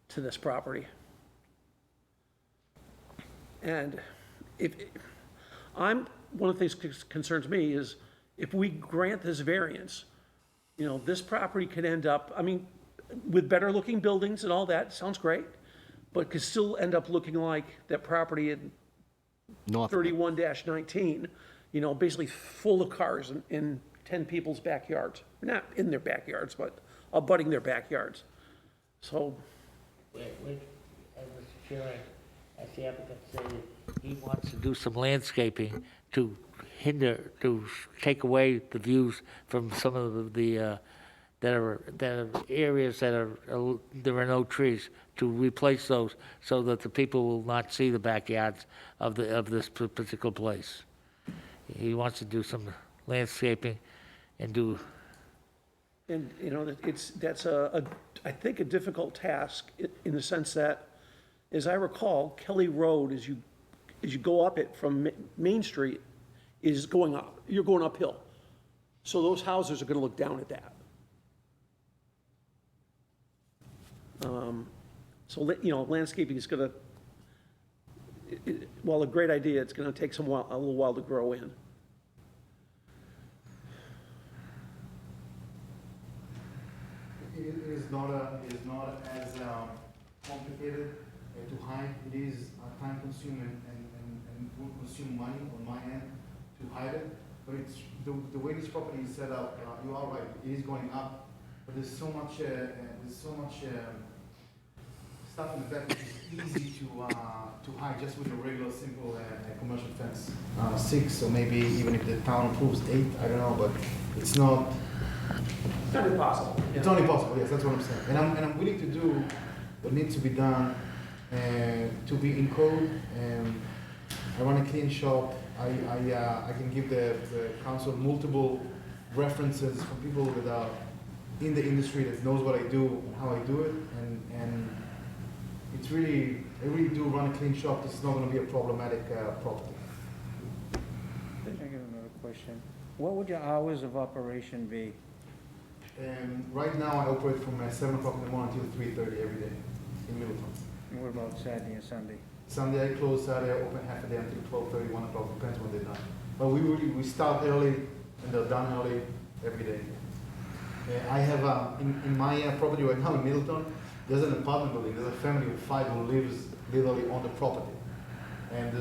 A: to this property. And one of the things that concerns me is if we grant this variance, you know, this property could end up, I mean, with better looking buildings and all that, sounds great, but could still end up looking like that property in
F: North.
A: 31-19, you know, basically full of cars in 10 people's backyards. Not in their backyards, but abutting their backyards. So,
I: Mr. Chairman, as the applicant stated, he wants to do some landscaping to take away the views from some of the that are areas that are, there are no trees, to replace those so that the people will not see the backyards of this particular place. He wants to do some landscaping and do.
A: and, you know, that's I think a difficult task in the sense that, as I recall, Kelly Road, as you go up it from Main Street, is going up, you're going uphill. So those houses are gonna look down at that. So, you know, landscaping is gonna, while a great idea, it's gonna take a little while to grow in.
J: It is not as complicated to hide. It is time consuming and will consume money on my end to hide it. But it's the way this property is set up. You are right. It is going up, but there's so much stuff in the back which is easy to hide just with a regular simple commercial fence. 6 or maybe even if the town approves 8, I don't know, but it's not.
A: It's not impossible.
J: It's only possible, yes, that's what I'm saying. And I'm willing to do what needs to be done to be in code. I run a clean shop. I can give the council multiple references from people that are in the industry that knows what I do and how I do it. And it's really, I really do run a clean shop. This is not going to be a problematic property.
C: I have another question. What would your hours of operation be?
J: Right now, I operate from 7 o'clock in the morning until 3:30 every day in Middleton.
C: And what about Saturday and Sunday?
J: Sunday I close, Saturday I open half a day until 12:30, 1 o'clock, depends when they're done. But we start early and they're done early every day. I have, in my property right now in Middleton, there's an apartment building, there's a family of 5 who lives literally on the property. And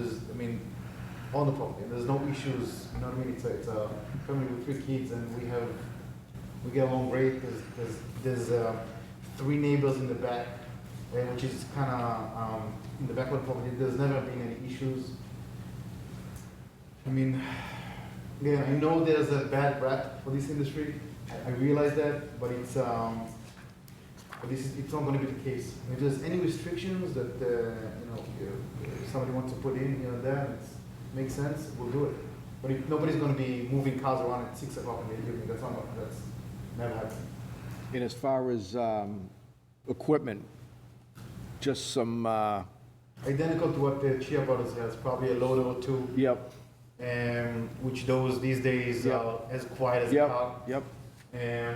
J: on the property, and there's no issues, you know what I mean? It's a family with 3 kids and we get along great. There's 3 neighbors in the back, which is kind of in the back of the property. There's never been any issues. I mean, again, I know there's a bad rap for this industry. I realize that, but it's not going to be the case. If there's any restrictions that somebody wants to put in here and there, it makes sense, we'll do it. But if nobody's going to be moving cars around at 6 o'clock in the evening, that's never happened.
F: And as far as equipment, just some,
J: Identical to what the Chia Brothers has, probably a loader or 2.
F: yep,
J: Which those these days
F: Yep.
J: are as quiet as a
F: yep,
J: car.
F: yep.
J: I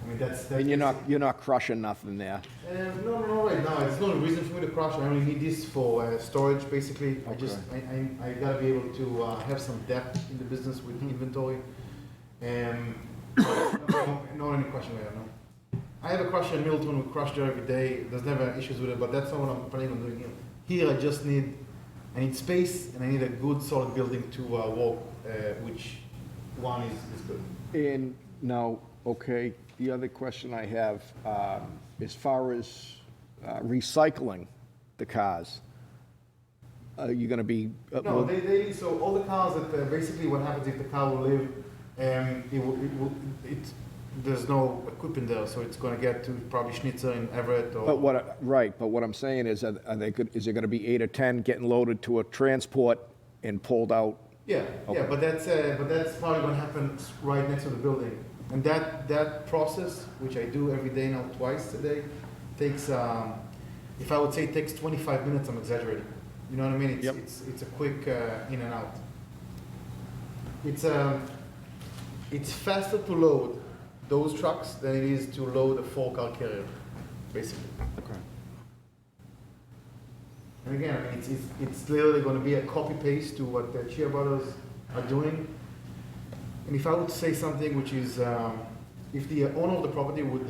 J: mean, that's
F: And you're not crushing nothing there.
J: no, right now, it's not a reason for me to crush. I only need this for storage, basically. I gotta be able to have some depth in the business with inventory. Not any question there, no. I have a crusher in Middleton, we crush there every day. There's never issues with it, but that's not what I'm planning on doing here. Here, I need space and I need a good solid building to walk, which one is good.
F: And now, okay, the other question I have, as far as recycling the cars, are you going to be?
J: No, so all the cars that basically what happens if the car will live, there's no equipment there, so it's going to get to probably Schnitzer in Everett or.
F: But what I'm saying is, is there going to be 8 or 10 getting loaded to a transport and pulled out?
J: Yeah, but that's probably going to happen right next to the building. And that process, which I do every day now, twice a day, takes if I would say it takes 25 minutes, I'm exaggerating. You know what I mean?
F: Yep.
J: It's a quick in and out. It's faster to load those trucks than it is to load a 4-car carrier, basically.
F: Okay.
J: And again, I mean, it's literally going to be a copy paste to what the Chia Brothers are doing. And if I would say something which is, if the owner of the property would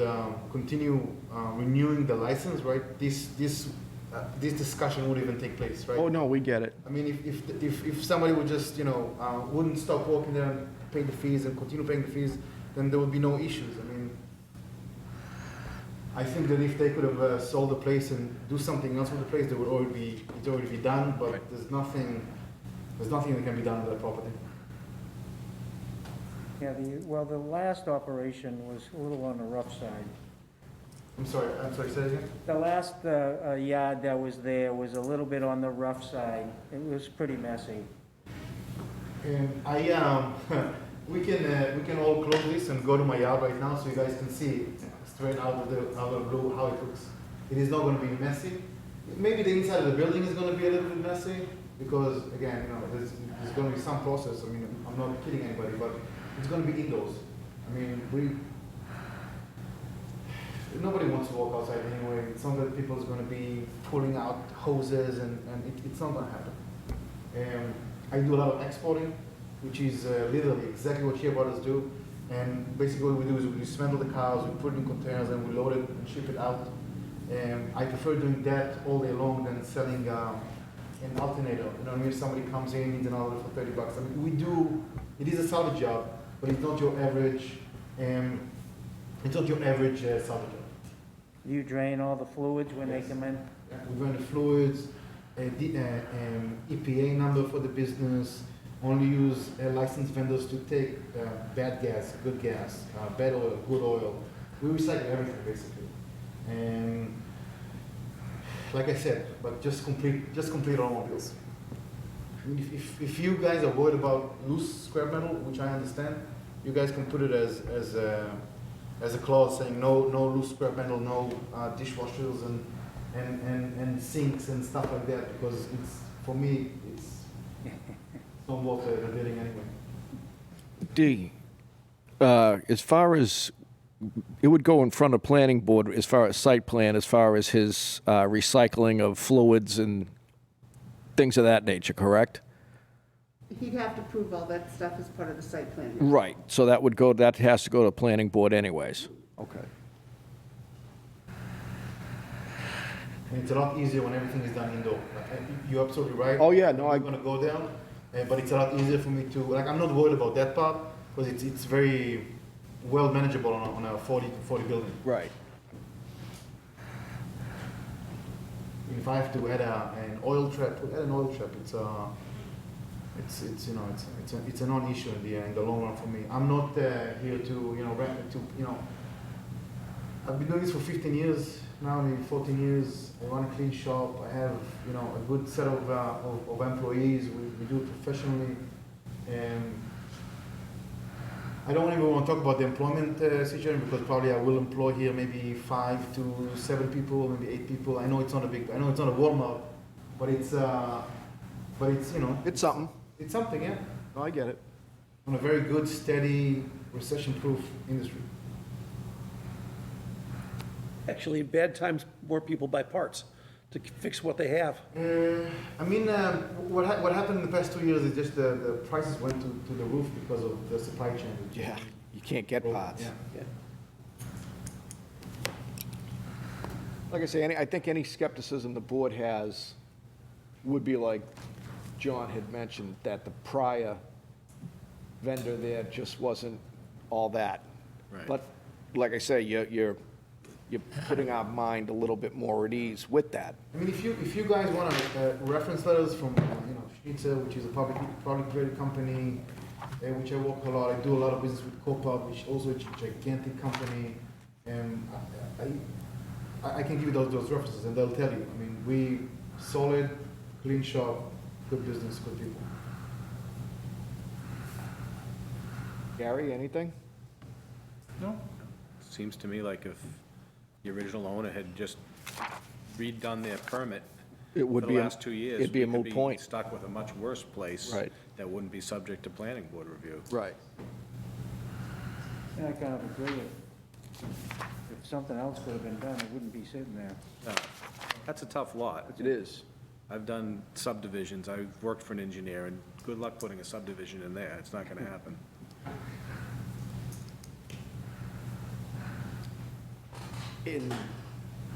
J: continue renewing the license, right, this discussion would even take place, right?
F: Oh, no, we get it.
J: I mean, if somebody would just, wouldn't stop working there and pay the fees and continue paying the fees, then there would be no issues. I mean, I think that if they could have sold the place and do something else with the place, it's already be done, but
F: Right.
J: there's nothing that can be done with that property.
C: Yeah, the last operation was a little on the rough side.
J: I'm sorry, say it again?
C: The last yard that was there was a little bit on the rough side. It was pretty messy.
J: And we can all close this and go to my yard right now so you guys can see straight out of the blue how it looks. It is not going to be messy. Maybe the inside of the building is going to be a little bit messy because again, there's going to be some process. I mean, I'm not kidding anybody, but it's going to be indoors. I mean, nobody wants to walk outside anyway. It's not that people is going to be pulling out hoses and it's not going to happen. I do a lot of exporting, which is literally exactly what Chia Brothers do. And basically what we do is we dismantle the cars, we put it in containers, and we load it and ship it out. I prefer doing that all day long than selling an alternator. You know, if somebody comes in, needs an alternator for $30. I mean, it is a salvage job, but it's not your average, salvage job.
C: You drain all the fluids when they come in?
J: We run the fluids, EPA number for the business, only use licensed vendors to take bad gas, good gas, bad oil, good oil. We recycle everything basically. And like I said, but just complete automobiles. I mean, if you guys are worried about loose scrap metal, which I understand, you guys can put it as a clause saying no loose scrap metal, no dishwashers and sinks and stuff like that, because for me it's not worth the bidding anyway.
F: D, as far as, it would go in front of planning board as far as site plan, as far as his recycling of fluids and things of that nature, correct?
B: He'd have to prove all that stuff as part of the site plan.
F: Right, so that has to go to planning board anyways. Okay.
J: And it's a lot easier when everything is done indoor. You're absolutely right.
F: Oh, yeah, no,
J: I'm gonna go down, but it's a lot easier for me to, I'm not worried about that part, because it's very well manageable on a 40 building.
F: Right.
J: If I have to add an oil trap, we'll add an oil trap. It's a non-issue in the long run for me. I'm not here to I've been doing this for 15 years now, maybe 14 years. I run a clean shop. I have a good set of employees. We do it professionally, and I don't even want to talk about the employment situation, because probably I will employ here maybe 5 to 7 people, maybe 8 people. I know it's not a Walmart, but it's
F: It's something.
J: it's something, yeah.
F: No, I get it.
J: On a very good, steady, recession-proof industry.
A: Actually, in bad times, more people buy parts to fix what they have.
J: What happened in the past 2 years is just the prices went to the roof because of the supply chain.
F: Yeah, you can't get parts.
J: Yeah.
F: Like I say, I think any skepticism the board has would be like John had mentioned, that the prior vendor there just wasn't all that.
D: Right.
F: But like I say, you're putting our mind a little bit more at ease with that.
J: I mean, if you guys want reference letters from Schnitzer, which is a public traded company, which I work a lot. I do a lot of business with Copa, which also is a gigantic company, and I can give you those references, and they'll tell you. I mean, we solid, clean shop, good business, good people.
F: Gary, anything?
G: No?
D: Seems to me like if the original owner had just redone their permit
F: It
D: for
F: would
D: the
F: be a-
D: last 2 years.
F: it'd be a
D: we could
F: moot point.
D: Stuck with a much worse place.
F: Right.
D: That wouldn't be subject to planning board review.
F: Right.
C: Yeah, I kind of agree. If something else could have been done, it wouldn't be sitting there.
D: No, that's a tough lot.
F: It is.
D: I've done subdivisions, I've worked for an engineer, and good luck putting a subdivision in there, it's not gonna happen.
F: In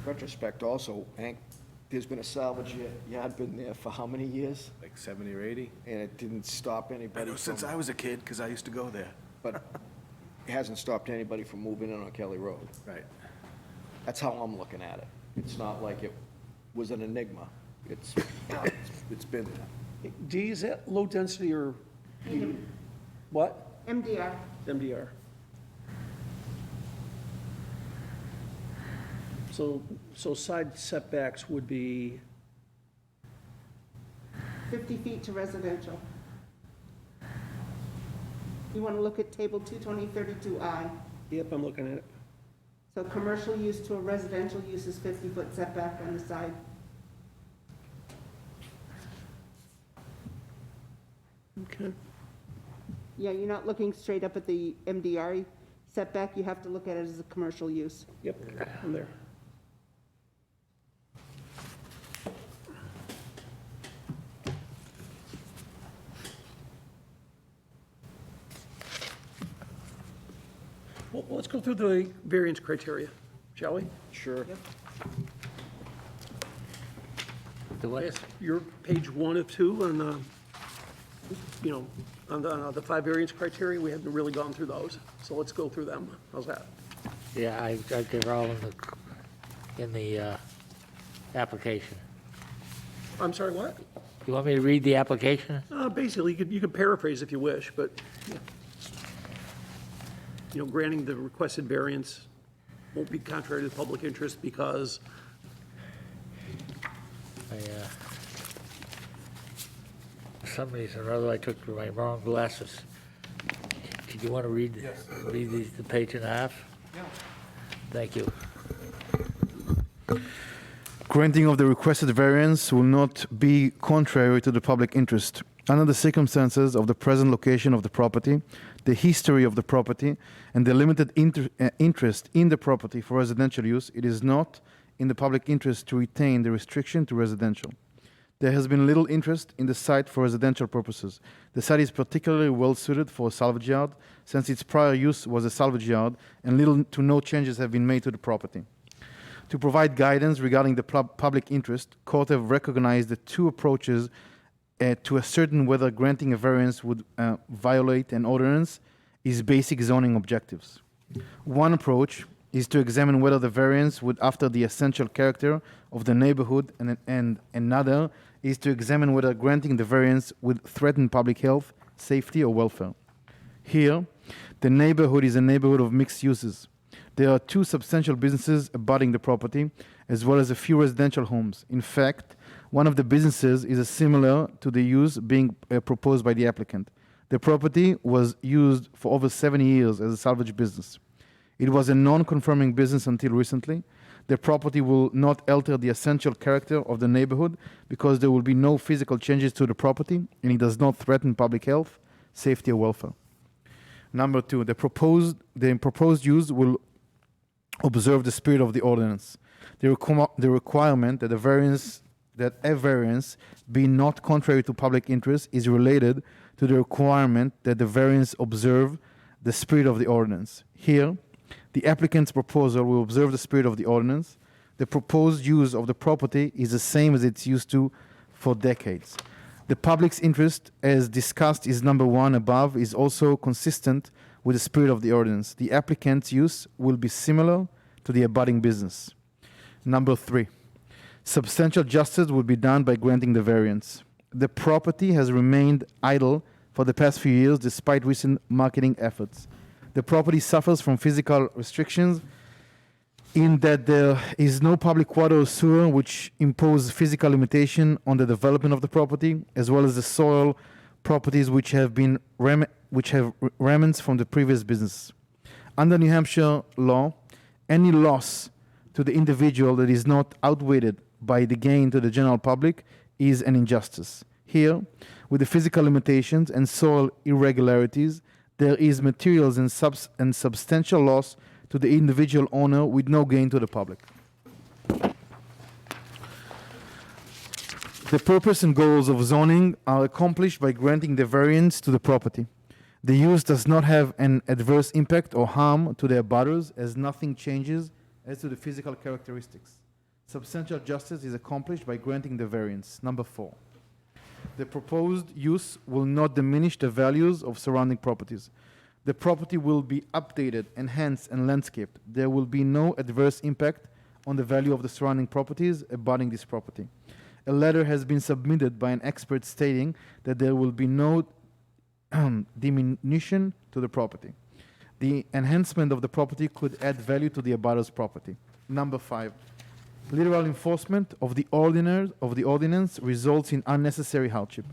F: retrospect also, Hank, there's been a salvage yard been there for how many years?
D: Like 70 or 80?
F: And it didn't stop anybody
D: Since
F: from,
D: I was a kid, because I used to go there.
F: but it hasn't stopped anybody from moving in on Kelly Road.
D: Right.
F: That's how I'm looking at it. It's not like it was an enigma. It's been there.
A: D, is that low density or, what?
B: MDR.
A: MDR. So side setbacks would be,
B: 50 feet to residential. You want to look at table 22032I.
A: yep, I'm looking at it.
B: So commercial use to a residential use is 50-foot setback on the side.
A: Okay.
B: Yeah, you're not looking straight up at the MDR setback, you have to look at it as a commercial use.
A: Yep, I'm there. Well, let's go through the variance criteria, shall we?
F: Sure.
I: The what?
A: Yes, you're page 1 of 2 on the, you know, on the 5 variance criteria. We haven't really gone through those, so let's go through them. How's that?
I: Yeah, they're all in the application.
A: I'm sorry, what?
I: You want me to read the application?
A: Basically, you could paraphrase if you wish, but, you know, granting the requested variance won't be contrary to the public interest because,
I: For some reason or other, I took my wrong glasses. Did you want to read the page and a half? Yeah. Thank you.
J: Granting of the requested variance will not be contrary to the public interest. Under the circumstances of the present location of the property, the history of the property, and the limited interest in the property for residential use, it is not in the public interest to retain the restriction to residential. There has been little interest in the site for residential purposes. The site is particularly well suited for a salvage yard, since its prior use was a salvage yard, and little to no changes have been made to the property. To provide guidance regarding the public interest, court have recognized the two approaches to ascertain whether granting a variance would violate an ordinance is basic zoning objectives. One approach is to examine whether the variance would alter the essential character of the neighborhood, and another is to examine whether granting the variance would threaten public health, safety, or welfare. Here, the neighborhood is a neighborhood of mixed uses. There are 2 substantial businesses abutting the property, as well as a few residential homes. In fact, one of the businesses is similar to the use being proposed by the applicant. The property was used for over 7 years as a salvage business. It was a non-conforming business until recently. The property will not alter the essential character of the neighborhood because there will be no physical changes to the property, and it does not threaten public health, safety, or welfare. Number 2, the proposed use will observe the spirit of the ordinance. The requirement that a variance be not contrary to public interest is related to the requirement that the variance observe the spirit of the ordinance. Here, the applicant's proposal will observe the spirit of the ordinance. The proposed use of the property is the same as it's used to for decades. The public's interest, as discussed, is number 1 above, is also consistent with the spirit of the ordinance. The applicant's use will be similar to the abutting business. Number 3, substantial justice will be done by granting the variance. The property has remained idle for the past few years despite recent marketing efforts. The property suffers from physical restrictions in that there is no public water or sewer, which impose physical limitation on the development of the property, as well as the soil properties which have remnants from the previous business. Under New Hampshire law, any loss to the individual that is not outweighed by the gain to the general public is an injustice. Here, with the physical limitations and soil irregularities, there is materials and substantial loss to the individual owner with no gain to the public. The purpose and goals of zoning are accomplished by granting the variance to the property. The use does not have an adverse impact or harm to the abutters, as nothing changes as to the physical characteristics. Substantial justice is accomplished by granting the variance. Number 4. The proposed use will not diminish the values of surrounding properties. The property will be updated, enhanced, and landscaped. There will be no adverse impact on the value of the surrounding properties abutting this property. A letter has been submitted by an expert stating that there will be no diminution to the property. The enhancement of the property could add value to the abutter's property. Number 5. Literal enforcement of the ordinance results in unnecessary hardship.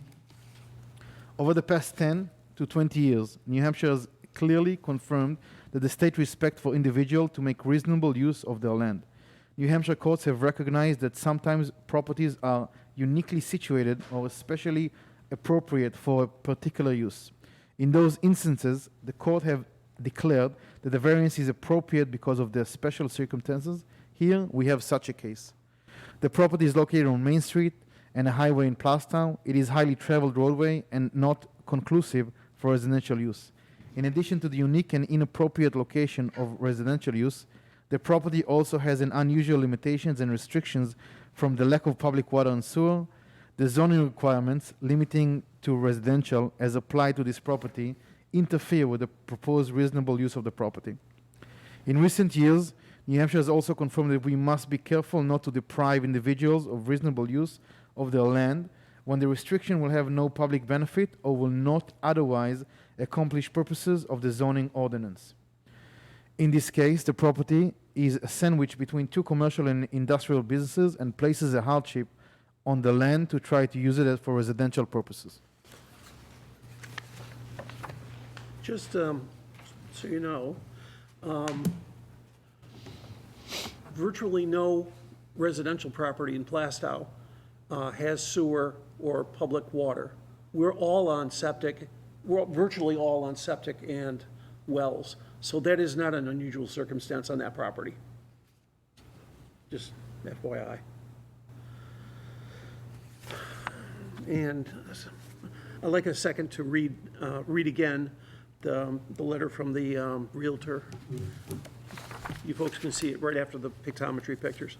J: Over the past 10 to 20 years, New Hampshire has clearly confirmed that the state respects for individuals to make reasonable use of their land. New Hampshire courts have recognized that sometimes properties are uniquely situated or especially appropriate for a particular use. In those instances, the court have declared that the variance is appropriate because of their special circumstances. Here, we have such a case. The property is located on Main Street and a highway in Plaistow. It is highly traveled roadway and not conclusive for residential use. In addition to the unique and inappropriate location of residential use, the property also has an unusual limitations and restrictions from the lack of public water and sewer. The zoning requirements limiting to residential as applied to this property interfere with the proposed reasonable use of the property. In recent years, New Hampshire has also confirmed that we must be careful not to deprive individuals of reasonable use of their land when the restriction will have no public benefit or will not otherwise accomplish purposes of the zoning ordinance. In this case, the property is a sandwich between two commercial and industrial businesses and places a hardship on the land to try to use it for residential purposes.
A: Just so you know, virtually no residential property in Plaistow has sewer or public water. We're all on septic, we're virtually all on septic and wells. So that is not an unusual circumstance on that property. Just FYI. And I'd like a second to read again the letter from the Realtor. You folks can see it right after the pictometry pictures.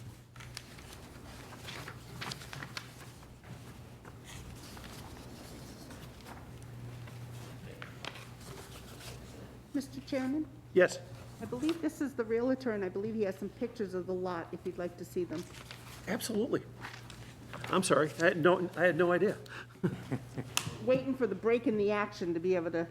B: Mr. Chairman,
A: Yes,
B: I believe this is the Realtor, and I believe he has some pictures of the lot, if you'd like to see them.
A: absolutely. I'm sorry, I had no idea.
B: Waiting for the break in the action to be able to.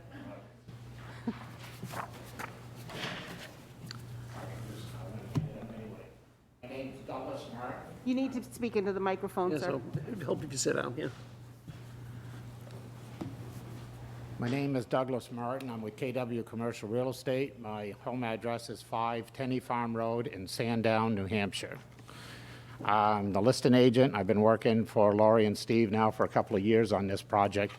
H: My name's Douglas Martin.
B: You need to speak into the microphone,
A: Yeah,
B: sir.
A: so it'd help if you sit down, yeah.
H: My name is Douglas Martin. I'm with KW Commercial Real Estate. My home address is 5 Tenney Farm Road in Sandown, New Hampshire. I'm the listing agent. I've been working for Laurie and Steve now for a couple of years on this project.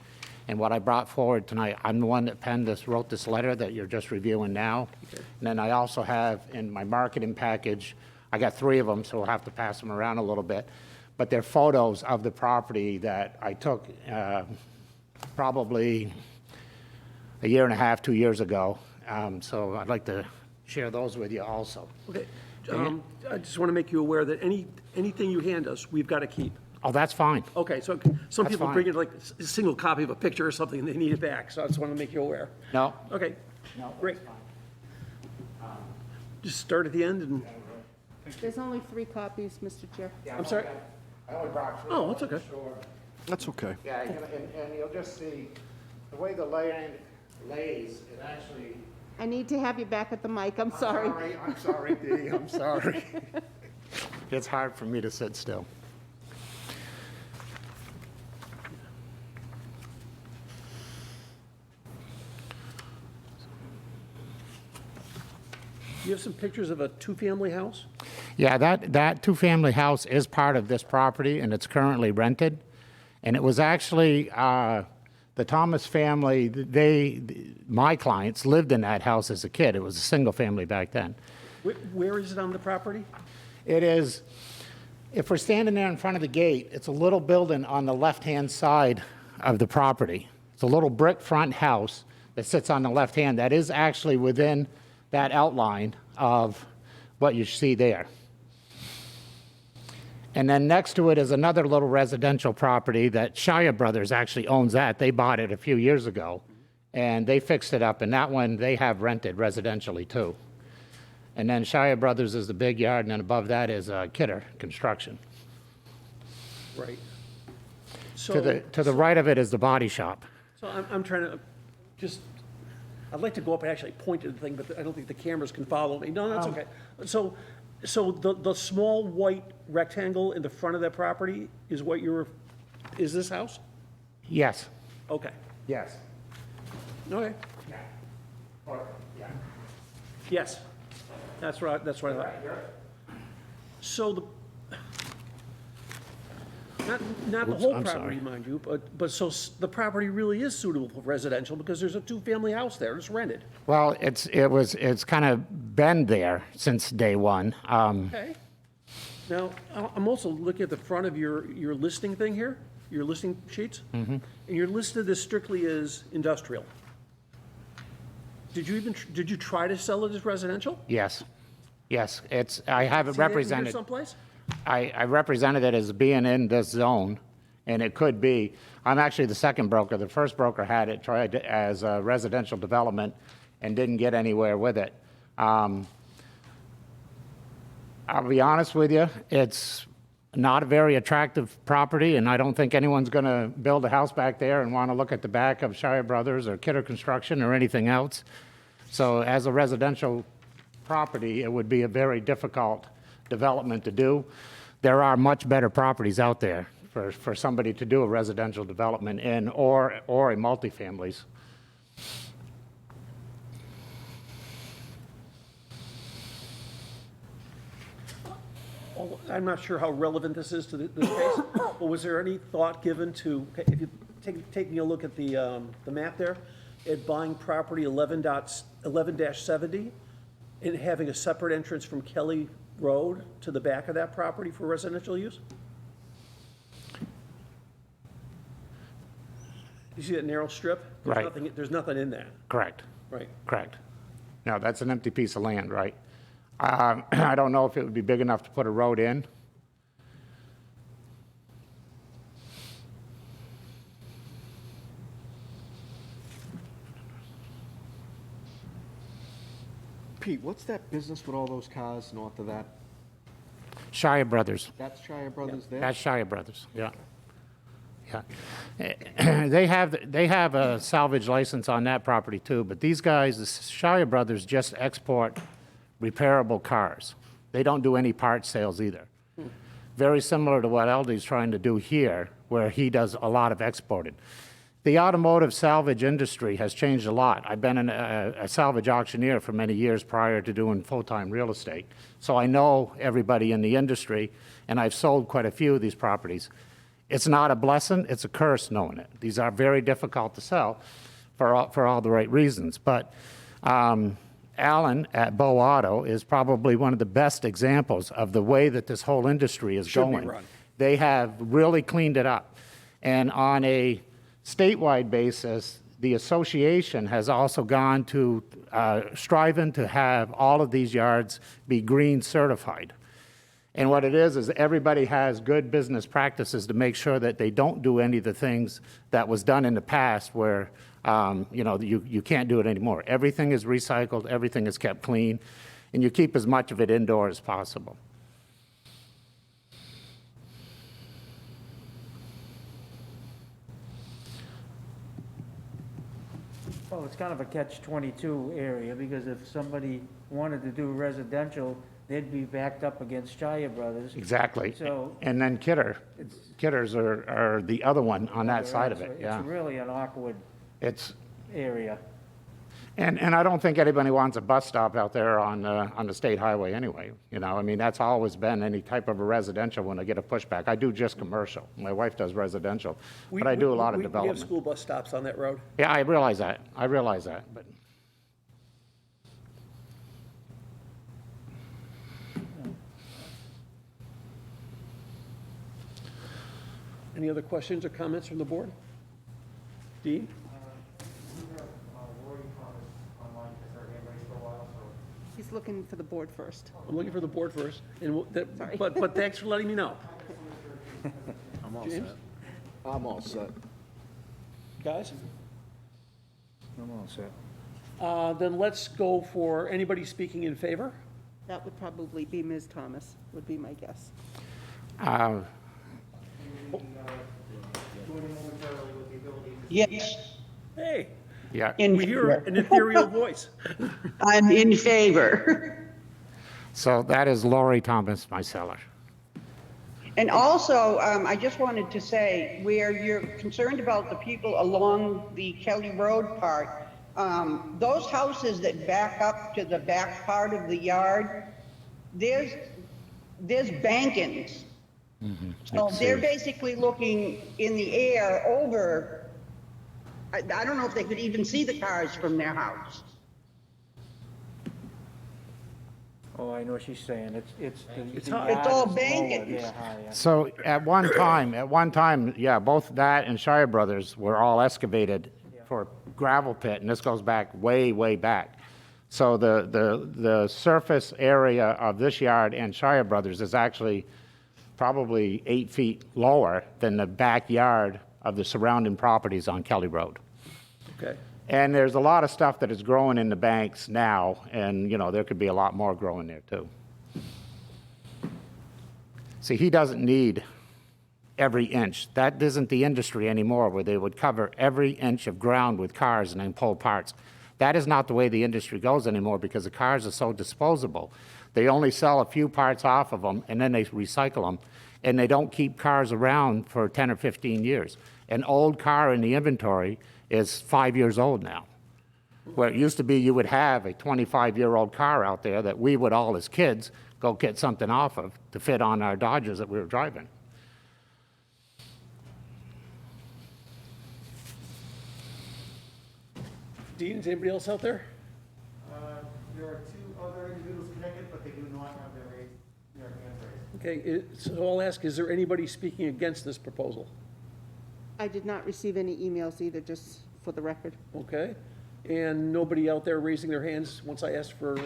H: And what I brought forward tonight, I'm the one that wrote this letter that you're just reviewing now. Okay. And then I also have in my marketing package, I got 3 of them, so we'll have to pass them around a little bit. But they're photos of the property that I took probably a year and a half, 2 years ago. So I'd like to share those with you also.
A: Okay, I just want to make you aware that anything you hand us, we've got to keep.
H: Oh, that's fine.
A: Okay, so some
H: That's
A: people
H: fine.
A: bring in like a single copy of a picture or something, and they need it back, so I just want to make you aware.
H: No,
A: Okay,
H: no,
A: great.
H: that's fine.
A: Just start at the end and,
B: There's only 3 copies, Mr. Chair.
A: I'm sorry?
H: I only brought 3.
A: Oh, that's okay.
H: Sure.
F: That's okay.
H: Yeah, and you'll just see the way the land lays, it actually.
B: I need to have you back at the mic, I'm sorry.
H: I'm sorry, Dee, I'm sorry. It's hard for me to sit still.
A: You have some pictures of a 2-family house?
H: Yeah, that two-family house is part of this property, and it's currently rented. And it was actually, the Thomas family, my clients lived in that house as a kid. It was a single family back then.
A: Where is it on the property?
H: It is, if we're standing there in front of the gate, it's a little building on the left-hand side of the property. It's a little brick front house that sits on the left hand. That is actually within that outline of what you see there. And then next to it is another little residential property that Shire Brothers actually owns that. They bought it a few years ago, and they fixed it up, and that one they have rented residentially too. And then Shire Brothers is the big yard, and then above that is Kidder Construction.
A: Right.
H: To the right of it is the body shop.
A: So I'm trying to just, I'd like to go up and actually point to the thing, but I don't think the cameras can follow me. No, that's okay. So the small white rectangle in the front of that property is what is this house?
H: Yes.
A: Okay.
H: Yes.
A: Okay.
H: Yeah.
A: Yes. That's right, I thought. So not the whole
H: I'm
A: property,
H: sorry.
A: mind you, but so the property really is suitable for residential because there's a two-family house there, it's rented.
H: Well, it's kind of been there since day one.
A: Okay. Now, I'm also looking at the front of your listing thing here, your listing sheets. Mm-hmm. And you're listed as strictly as industrial. Did you try to sell it as residential?
H: Yes. Yes, I have it
A: See that in here
H: represented.
A: someplace?
H: I represented it as being in this zone, and it could be. I'm actually the second broker. The first broker had it tried as a residential development and didn't get anywhere with it. I'll be honest with you, it's not a very attractive property, and I don't think anyone's going to build a house back there and want to look at the back of Shire Brothers or Kidder Construction or anything else. So as a residential property, it would be a very difficult development to do. There are much better properties out there for somebody to do a residential development in or a multifamilies.
A: Well, I'm not sure how relevant this is to this case, but was there any thought given to, if you taking a look at the map there, at buying property 11-70 and having a separate entrance from Kelly Road to the back of that property for residential use? You see that narrow strip?
H: Right.
A: There's nothing in that.
H: Correct.
A: Right.
H: Correct. Now, that's an empty piece of land, right? I don't know if it would be big enough to put a road in.
F: Pete, what's that business with all those cars north of that?
H: Shire Brothers.
F: That's Shire Brothers there?
H: That's Shire Brothers, yeah. Yeah. They have a salvage license on that property too, but these guys, the Shire Brothers, just export repairable cars. They don't do any parts sales either. Very similar to what Aldi's trying to do here, where he does a lot of exporting. The automotive salvage industry has changed a lot. I've been a salvage auctioneer for many years prior to doing full-time real estate. So I know everybody in the industry, and I've sold quite a few of these properties. It's not a blessing, it's a curse knowing it. These are very difficult to sell for all the right reasons. But Alan at Bow Auto is probably one of the best examples of the way that this whole industry is going.
A: run.
H: They have really cleaned it up. And on a statewide basis, the association has also gone to striving to have all of these yards be green certified. And what it is everybody has good business practices to make sure that they don't do any of the things that was done in the past where you can't do it anymore. Everything is recycled, everything is kept clean, and you keep as much of it indoor as possible.
C: Well, it's kind of a catch-22 area, because if somebody wanted to do residential, they'd be backed up against Shire Brothers.
H: Exactly.
C: So-
H: And then Kidders are the other one on that side of it, yeah.
C: It's really an awkward
H: It's,
C: area.
H: And I don't think anybody wants a bus stop out there on the state highway anyway, you know? I mean, that's always been any type of a residential when I get a pushback. I do just commercial. My wife does residential, but I do a lot of
A: We have
H: development.
A: school bus stops on that road.
H: Yeah, I realize that. I realize that, but
A: Any other questions or comments from the board? Dean?
B: He's looking for the board first.
A: I'm looking for the board first, and
B: Sorry.
A: but thanks for letting me know.
D: I'm all
A: James?
D: set.
F: I'm all set.
A: Guys?
C: I'm all set.
A: Then let's go for anybody speaking in favor.
B: That would probably be Ms. Thomas, would be my guess.
K: Yes,
A: Hey,
H: yeah.
A: we hear an ethereal voice.
K: I'm in favor.
H: So that is Lori Thomas, my seller.
K: And also, I just wanted to say, where you're concerned about the people along the Kelly Road part, those houses that back up to the back part of the yard, there's bankings. So they're basically looking in the air over, I don't know if they could even see the cars from their house.
C: Oh, I know what she's saying. It's
A: It's
C: the
A: high.
C: yard
K: It's all
C: is lower.
K: bankings.
C: Yeah, higher.
H: So at one time, yeah, both that and Shire Brothers were all excavated for a gravel pit, and this goes back way, way back. So the surface area of this yard and Shire Brothers is actually probably 8 feet lower than the backyard of the surrounding properties on Kelly Road.
A: Okay.
H: And there's a lot of stuff that is growing in the banks now, and, you know, there could be a lot more growing there, too. See, he doesn't need every inch. That isn't the industry anymore, where they would cover every inch of ground with cars and then pull parts. That is not the way the industry goes anymore, because the cars are so disposable. They only sell a few parts off of them, and then they recycle them, and they don't keep cars around for 10 or 15 years. An old car in the inventory is 5 years old now. Where it used to be you would have a 25-year-old car out there that we would all as kids go get something off of to fit on our Dodgers that we were driving.
A: Dean, is anybody else out there?
J: There are two other individuals connected, but they do not have their hands raised.
A: Okay, so I'll ask, is there anybody speaking against this proposal?
B: I did not receive any emails either, just for the record.
A: Okay, and nobody out there raising their hands once I asked for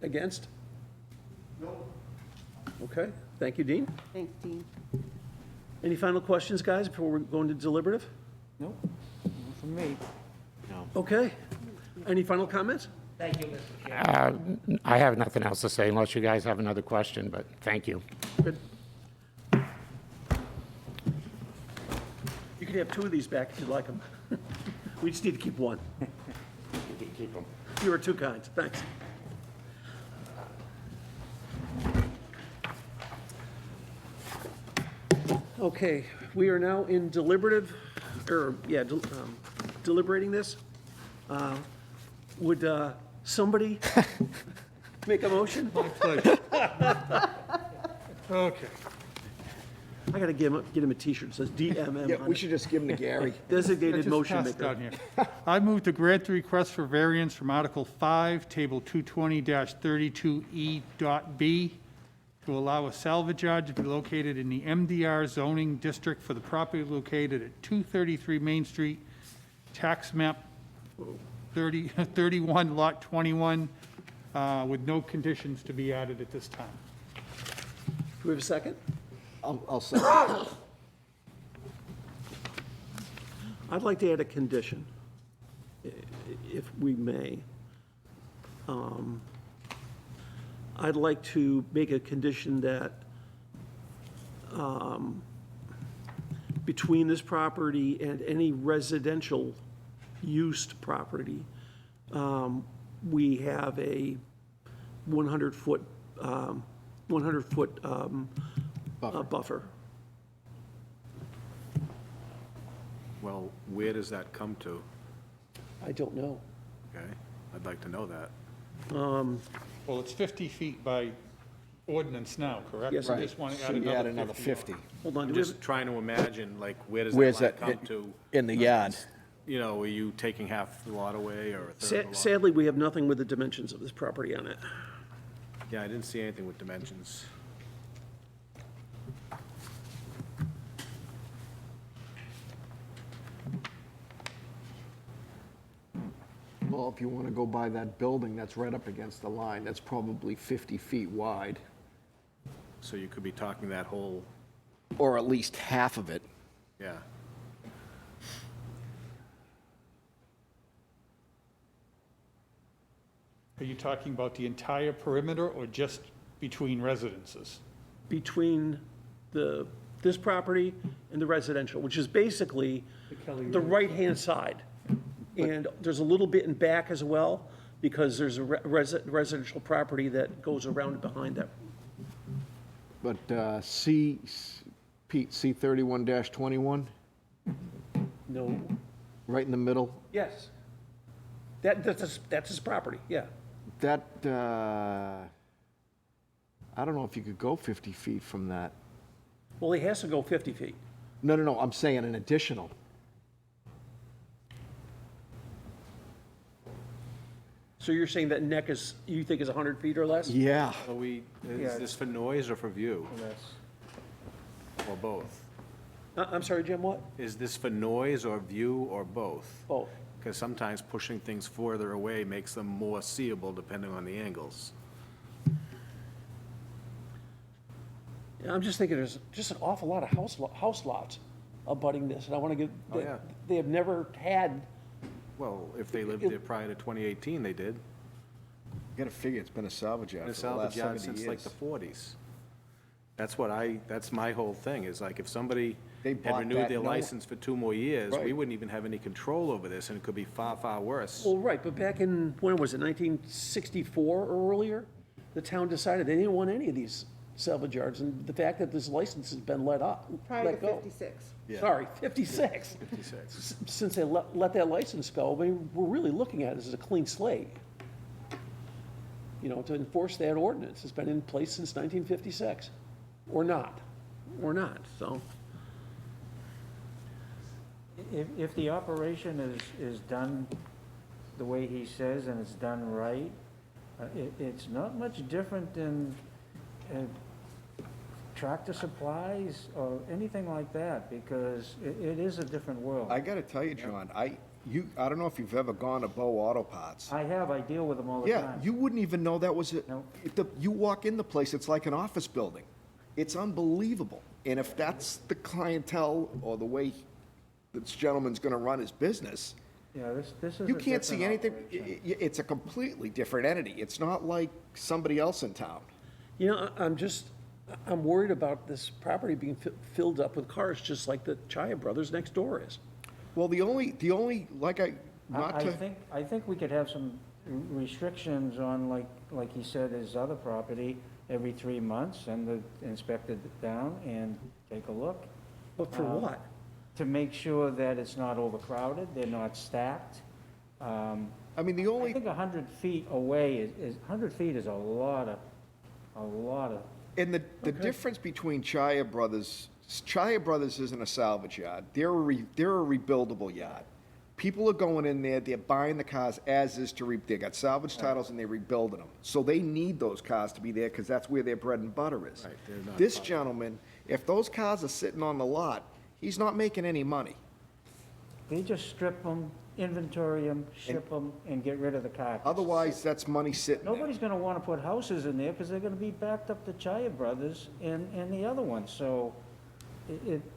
A: against?
J: No.
A: Okay, thank you, Dean.
B: Thanks, Dean.
A: Any final questions, guys, before we go into deliberative?
C: Nope, not from me.
A: Okay, any final comments?
I: Thank you, Mr. Chairman.
H: I have nothing else to say unless you guys have another question, but thank you.
A: Good. You can have two of these back if you'd like them. We just need to keep one.
H: Keep them.
A: You are too kind, thanks. Okay, we are now in deliberating this. Would somebody make a motion?
G: My pleasure. Okay.
A: I gotta get him a T-shirt that says DMM
F: Yeah,
A: on
F: we
A: it.
F: should just give him to Gary.
A: Designated
G: Just
A: motion
G: pass it
A: maker.
G: down here. I move to grant the request for variance from Article 5, Table 220-32E.B, to allow a salvage yard to be located in the MDR zoning district for the property located at 233 Main Street, tax map 31, lot 21, with no conditions to be added at this time.
A: Do we have a second?
F: I'll say.
A: I'd like to add a condition, if we may. I'd like to make a condition that between this property and any residential used property, we have a 100-foot buffer.
D: Well, where does that come to?
A: I don't know.
D: Okay? I'd like to know that.
G: Well, it's 50 feet by ordinance now, correct?
A: Yes,
G: We
A: it
G: just want to
F: So
G: add
F: you add
G: another
F: another
G: 50.
F: 50.
A: Hold on,
D: I'm
A: do we have-
D: just trying to imagine, like, where does
F: Where's
D: that line
F: that?
D: come to?
F: In the yard.
D: You know, are you taking half the lot away or a third of the lot?
A: Sadly, we have nothing with the dimensions of this property on it.
D: Yeah, I didn't see anything with dimensions.
F: Well, if you want to go by that building that's right up against the line, that's probably 50 feet wide,
D: So you could be talking that whole,
F: or at least half of it.
D: yeah.
G: Are you talking about the entire perimeter or just between residences?
A: Between this property and the residential, which is basically the right-hand side. And there's a little bit in back as well, because there's a residential property that goes around behind that.
F: But Pete, C31-21,
A: No,
F: right in the middle,
A: yes. That's his property, yeah.
F: that, I don't know if you could go 50 feet from that.
A: Well, he has to go 50 feet.
F: No, I'm saying an additional.
A: So you're saying that neck is, you think is 100 feet or less?
F: Yeah.
D: Are we,
C: Yeah.
D: is this for noise or for view,
C: That's,
D: or both?
A: I'm sorry, Jim, what?
D: Is this for noise or view or both?
A: Both.
D: Because sometimes pushing things further away makes them more seeable depending on the angles.
A: Yeah, I'm just thinking there's just an awful lot of house lots abutting this, and I want to get,
D: Oh, yeah.
A: they have never had,
D: Well, if they lived there prior to 2018, they did.
F: You gotta figure it's been a salvage yard
D: In a
F: for the last
D: salvage yard
F: 70
D: since like
F: years.
D: the 40s. That's my whole thing, is like if somebody
F: They
D: had
F: bought
D: renewed
F: that
D: their
F: no-
D: license for 2 more years, we
F: Right.
D: wouldn't even have any control over this, and it could be far, far worse.
A: well, right, but back in, when was it, 1964 or earlier? The town decided they didn't want any of these salvage yards, and the fact that this license has been let go.
B: 56.
A: Sorry, 56.
D: 56.
A: Since they let that license go, I mean, we're really looking at it as a clean slate. You know, to enforce that ordinance. It's been in place since 1956, or not, so.
C: if the operation is done the way he says and it's done right, it's not much different than tractor supplies or anything like that, because it is a different world.
L: I gotta tell you, John, I don't know if you've ever gone to Bow Auto Parts.
C: I deal with them all the
L: Yeah,
C: time.
L: you wouldn't even know that was it.
C: No.
L: You walk in the place, it's like an office building. It's unbelievable. And if that's the clientele or the way this gentleman's gonna run his business,
C: Yeah, this is
L: you
C: a
L: can't see
C: different
L: anything.
C: operation.
L: It's a completely different entity. It's not like somebody else in town.
A: You know, I'm worried about this property being filled up with cars, just like the Chaya Brothers next door is.
L: Well, the only, like not to.
C: I think we could have some restrictions on, like he said, his other property, every 3 months, send the inspector down and take a look.
A: But for what?
C: To make sure that it's not overcrowded, they're not stacked.
L: I mean, the
C: I
L: only.
C: think 100 feet away is 100 feet is a lot of,
L: And the difference between Chaya Brothers isn't a salvage yard. They're a rebuildable yard. People are going in there, they're buying the cars as is they got salvage titles and they're rebuilding them. So they need those cars to be there because that's where their bread and butter is.
D: Right, they're not
L: This
D: buying.
L: gentleman, if those cars are sitting on the lot, he's not making any money.
C: they just strip them, inventory them, ship them, and get rid of the carcass.
L: Otherwise, that's money sitting there.
C: Nobody's gonna wanna put houses in there, because they're gonna be backed up to Chaya Brothers and the other ones, so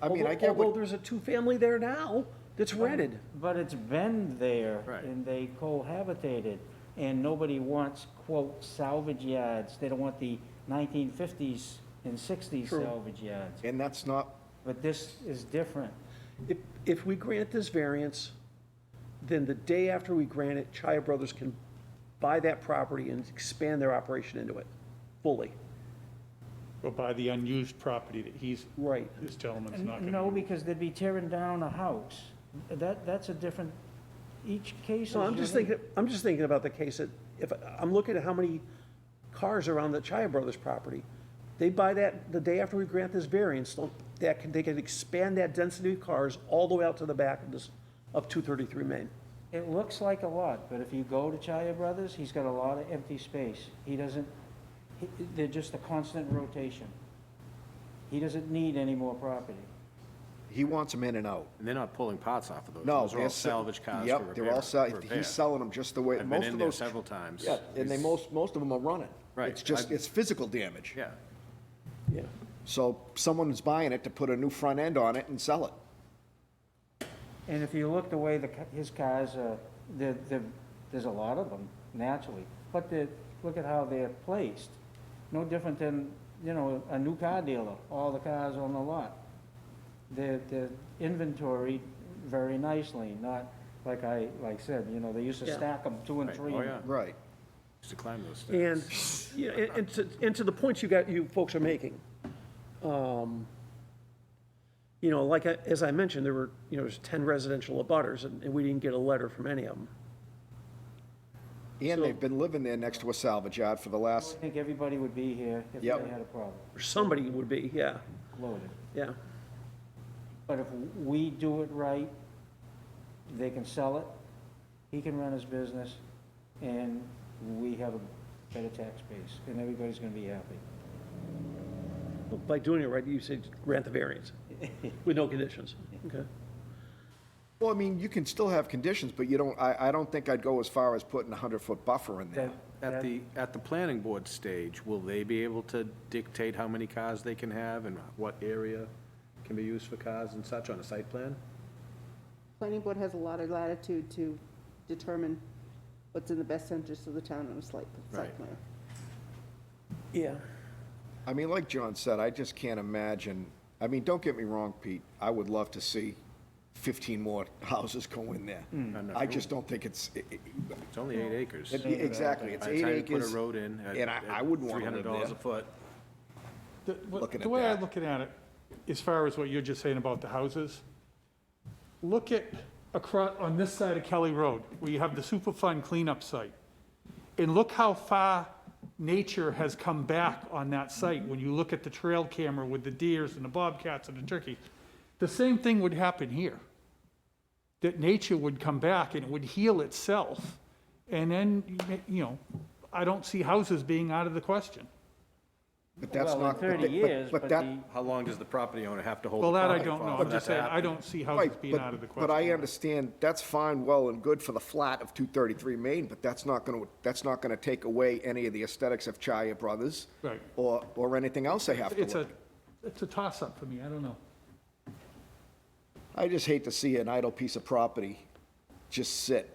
L: I mean, I get
A: Although
L: what,
A: there's a two-family there now that's rented.
C: but it's been there,
D: Right.
C: and they cohabitated, and nobody wants, quote, salvage yards. They don't want the 1950s and 60s
A: True.
C: salvage yards.
L: and that's not,
C: But this is different.
A: If we grant this variance, then the day after we grant it, Chaya Brothers can buy that property and expand their operation into it fully.
G: Or by the unused property that
A: Right.
G: this gentleman's not gonna
C: No,
G: use?
C: because they'd be tearing down a house. That's a different each case is
A: So I'm just
C: unique.
A: thinking about the case that, if, I'm looking at how many cars are on the Chaya Brothers property. They buy that the day after we grant this variance, they can expand that density of cars all the way out to the back of this, of 233 Main.
C: It looks like a lot, but if you go to Chaya Brothers, he's got a lot of empty space. He doesn't, they're just a constant rotation. He doesn't need any more property.
L: He wants them in and out.
D: And they're not pulling parts off of those.
L: No,
D: Those are all
L: they're
D: salvage cars for
L: Yep,
D: repair.
L: they're all
D: repair.
L: he's selling them just the way,
D: I've been
L: most
D: in
L: of
D: there
L: those.
D: several times.
L: Yeah, and most of them are running.
D: Right.
L: It's just, it's physical damage.
D: Yeah.
A: Yeah.
L: So someone's buying it to put a new front end on it and sell it.
C: And if you look the way his cars are, there's a lot of them, naturally. But look at how they're placed. No different than, a new car dealer, all the cars on the lot. They're inventoried very nicely, not like I said, they used to
A: Yeah.
C: stack them 2 and
D: Right.
C: 3.
D: Oh, yeah.
L: Right.
D: Used to climb those
A: And,
D: stairs.
A: yeah, and to the points you folks are making, as I mentioned, there were, there's 10 residential abutters, and we didn't get a letter from any of them.
L: And
A: So-
L: they've been living there next to a salvage yard for the
C: I
L: last,
C: think everybody would be here if they
L: Yep.
C: had a problem,
A: Or somebody would be, yeah,
C: loaded.
A: yeah.
C: But if we do it right, they can sell it, he can run his business, and we have a better tax base, and everybody's gonna be happy.
A: By doing it right, you say grant the variance with no conditions. Okay.
L: well, I mean, you can still have conditions, but you don't, I don't think I'd go as far as putting a 100-foot buffer in there.
D: At the planning board stage, will they be able to dictate how many cars they can have and what area can be used for cars and such on a site plan?
B: Planning board has a lot of latitude to determine what's in the best interest of the town on a site
D: Right.
B: plan.
A: Yeah.
L: I mean, like John said, I just can't imagine, I mean, don't get me wrong, Pete, I would love to see 15 more houses go in there. I just don't think it's,
D: It's only 8 acres.
L: exactly, it's
D: By the
L: 8
D: time you put
L: acres.
D: a road in
L: and I wouldn't wanna live
D: $300
L: there.
D: a foot.
L: Looking
G: The
L: at
G: way I
L: that.
G: look at it, as far as what you're just saying about the houses, look at across, on this side of Kelly Road, where you have the Superfund cleanup site. And look how far nature has come back on that site when you look at the trail camera with the deers and the bobcats and the turkeys. The same thing would happen here. That nature would come back and it would heal itself. And then, I don't see houses being out of the question.
L: But that's
C: Well, in
L: not,
C: 30 years,
L: but
C: but
L: that,
D: How long does the property owner have to hold?
G: Well,
D: the
G: that I
D: property
G: don't
D: for
G: know.
D: for
G: I'm
D: that
G: just
D: to
G: saying, I
D: happen?
G: don't see houses
L: right,
G: being out of the question.
L: but I understand, that's fine, well and good for the flat of 233 Main, but that's not gonna take away any of the aesthetics of Chaya Brothers.
G: Right.
L: Or anything else they have to
G: It's
L: look
G: a, it's a toss-up for me, I don't know.
L: I just hate to see an idle piece of property just sit,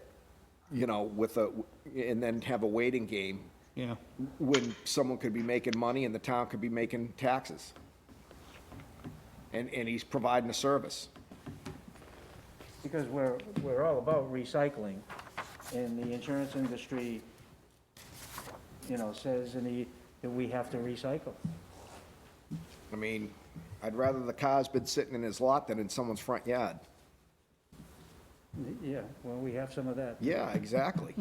L: and then have a waiting game
G: Yeah.
L: when someone could be making money and the town could be making taxes. And he's providing a service.
C: Because we're all about recycling, and the insurance industry, says that we have to recycle.
L: I mean, I'd rather the car's been sitting in his lot than in someone's front yard.
C: Yeah, well, we have some of that.
L: Yeah, exactly.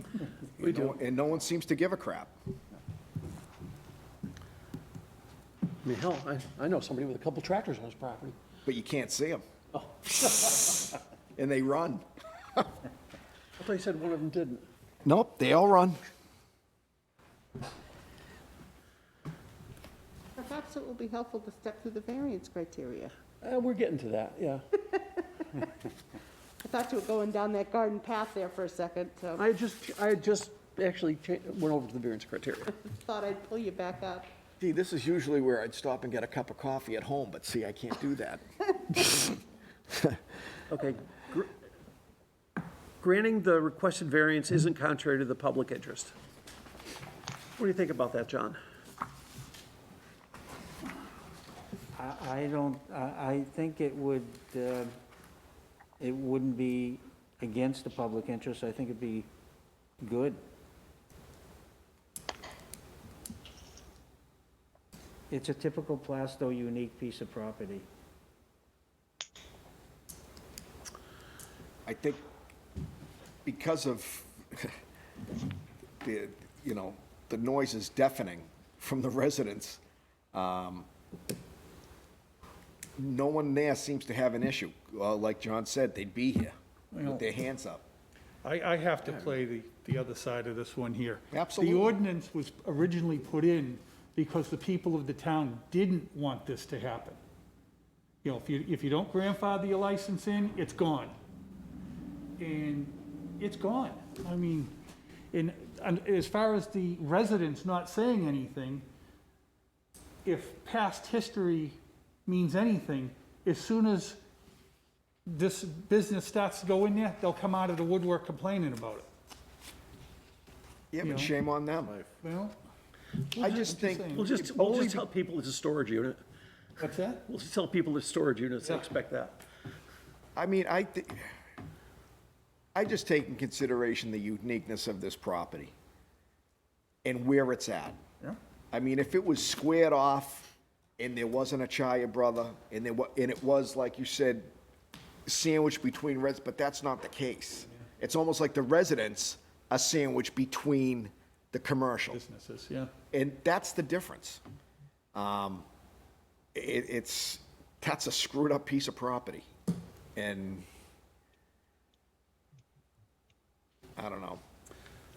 A: We do.
L: And no one seems to give a crap.
A: I mean, hell, I know somebody with a couple tractors on his property.
L: But you can't see them. And they run.
A: I thought you said one of them didn't.
L: Nope, they all run.
B: Perhaps it will be helpful to step through the variance criteria.
A: We're getting to that, yeah.
B: I thought you were going down that garden path there for a second, so
A: I had just actually went over to the variance criteria.
B: thought I'd pull you back up.
L: Gee, this is usually where I'd stop and get a cup of coffee at home, but see, I can't do that.
A: Okay. Granting the requested variance isn't contrary to the public interest. What do you think about that, John?
C: I think it wouldn't be against the public interest, I think it'd be good. It's a typical Plaistow unique piece of property.
L: I think because of the, you know, the noise is deafening from the residents, no one there seems to have an issue. Well, like John said, they'd be here with their hands up.
G: I have to play the other side of this one here.
L: Absolutely.
G: The ordinance was originally put in because the people of the town didn't want this to happen. You know, if you don't grandfather your license in, it's gone. And it's gone. I mean, and as far as the residents not saying anything, if past history means anything, as soon as this business starts to go in there, they'll come out of the woodwork complaining about it.
L: Yeah,
G: You know?
L: but shame on them.
G: Well,
L: I just think,
G: saying.
A: We'll just tell people it's a storage unit.
G: what's that?
A: We'll just tell people it's storage units, they expect that.
L: I mean, I just take in consideration the uniqueness of this property and where it's at.
G: Yeah.
L: I mean, if it was squared off and there wasn't a Chaya brother and it was, like you said, sandwiched between but that's not the case. It's almost like the residents are sandwiched between the commercial.
G: Businesses, yeah.
L: And that's the difference. That's a screwed up piece of property. And I don't know.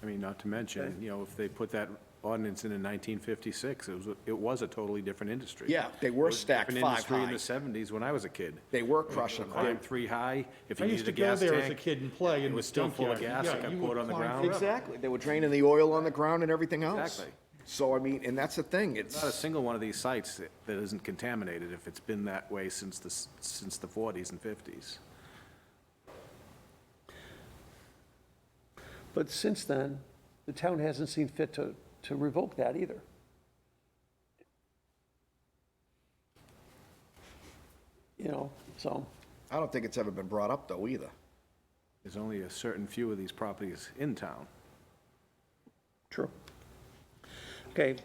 D: I mean, not to mention, you know, if they put that ordinance in 1956, it was a totally different industry.
L: Yeah, they were
D: It was a
L: stacked
D: different
L: five
D: industry
L: high.
D: in the 70s when I was a kid.
L: They were crushing
D: Climb
L: them.
D: 3 high, if
G: I
D: you
G: used
D: needed
G: to
D: a
G: go
D: gas
G: there as a
D: tank,
G: kid and play in
D: it
G: the
D: was still full of
G: junkyard.
D: gas,
G: Yeah,
D: it got
G: you
D: poured
G: would
D: on the
G: climb
D: ground.
G: forever.
L: Exactly. They were draining the oil on the ground and everything else.
D: Exactly.
L: So, I mean, and that's the thing.
D: Not a single one of these sites that isn't contaminated if it's been that way since the 40s and 50s.
A: But since then, the town hasn't seen fit to revoke that either. You know, so,
L: I don't think it's ever been brought up, though, either.
D: There's only a certain few of these properties in town.
A: true. Okay,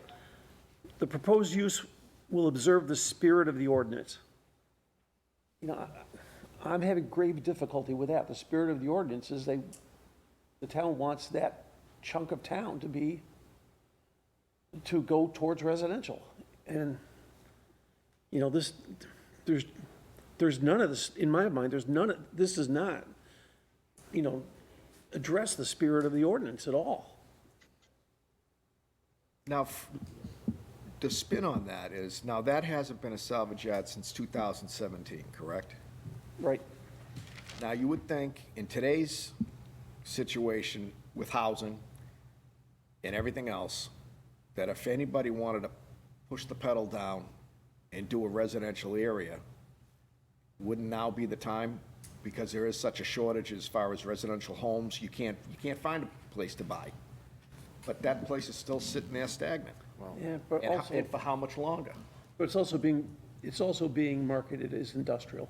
A: the proposed use will observe the spirit of the ordinance. You know, I'm having grave difficulty with that. The spirit of the ordinance is the town wants that chunk of town to go towards residential. And, you know, there's none of this, in my mind, this does not, you know, address the spirit of the ordinance at all.
L: Now, the spin on that is, now that hasn't been a salvage yard since 2017, correct?
A: Right.
L: Now, you would think in today's situation with housing and everything else, that if anybody wanted to push the pedal down and do a residential area, wouldn't now be the time? Because there is such a shortage as far as residential homes, you can't find a place to buy. But that place is still sitting there stagnant.
A: Yeah, but also,
L: And for how much longer?
A: but it's also being marketed as industrial.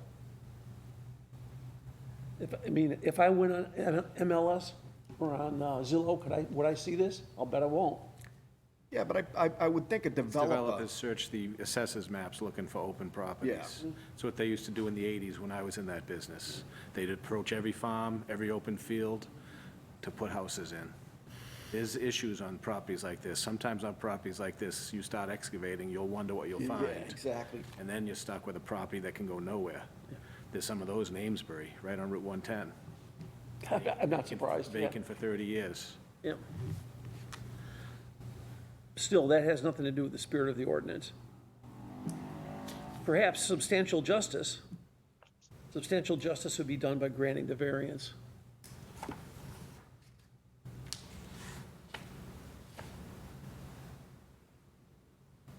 A: If I went on MLS or on Zillow, would I see this? I'll bet I won't.
L: Yeah, but I would think a developer,
D: Developers search the assessors maps looking for open properties. It's what they used to do in the 80s when I was in that business. They'd approach every farm, every open field to put houses in. There's issues on properties like this. Sometimes on properties like this, you start excavating, you'll wonder what you'll find.
L: exactly.
D: And then you're stuck with a property that can go nowhere. There's some of those in Amesbury, right on Route 110.
A: I'm not surprised. Yeah.
D: Vacant for 30 years.
A: Yeah. Still, that has nothing to do with the spirit of the ordinance. Perhaps substantial justice would be done by granting the variance.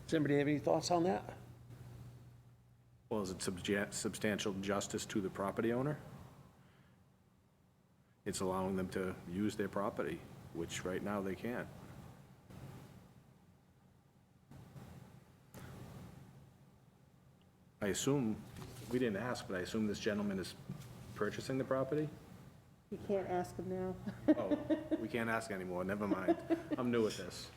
A: Does anybody have any thoughts on that?
D: Well, is it substantial justice to the property owner? It's allowing them to use their property, which right now they can't. I assume, we didn't ask, but I assume this gentleman is purchasing the property?
B: You can't ask them now.
D: Oh, we can't ask anymore, never mind. I'm new at this.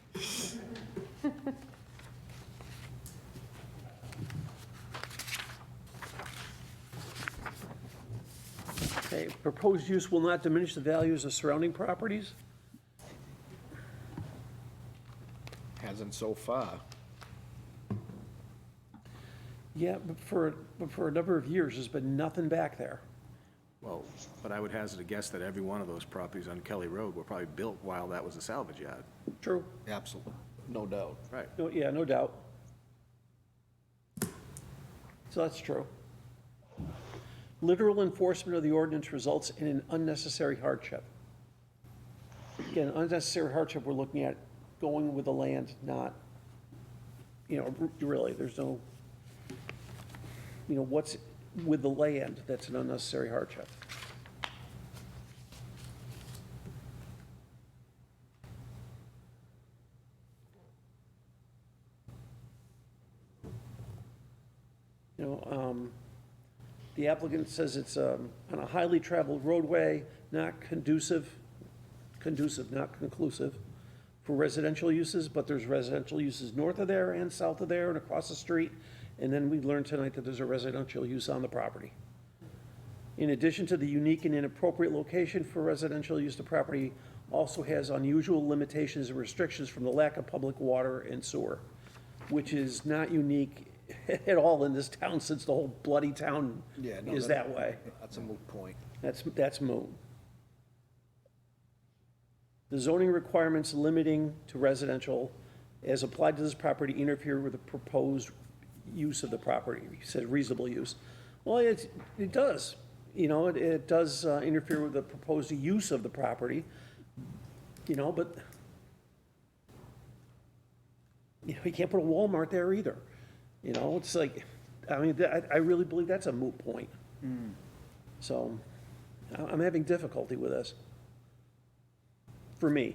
A: Okay, proposed proposed use will not diminish the values of surrounding properties?
L: Hasn't so far.
A: Yeah, but for a number of years, there's been nothing back there.
D: Well, but I would hazard a guess that every one of those properties on Kelly Road were probably built while that was a salvage yard.
A: True.
L: Absolutely, no doubt.
D: Right.
A: No, yeah, no doubt. So that's true. Literal enforcement of the ordinance results in an unnecessary hardship. Again, unnecessary hardship, we're looking at going with the land, not, really, there's no, what's with the land that's an unnecessary hardship. The applicant says it's on a highly traveled roadway, not conducive, not conclusive for residential uses, but there's residential uses north of there and south of there and across the street. And then we learned tonight that there's a residential use on the property. In addition to the unique and inappropriate location for residential use, the property also has unusual limitations and restrictions from the lack of public water and sewer, which is not unique at all in this town, since the whole bloody town
L: Yeah, no,
A: is that way.
L: That's a moot point.
A: That's moot. The zoning requirements limiting to residential as applied to this property interfere with the proposed use of the property. He said reasonable use. Well, it does, it does interfere with the proposed use of the property, but you can't put a Walmart there either. It's like, I really believe that's a moot point. So I'm having difficulty with this. For me.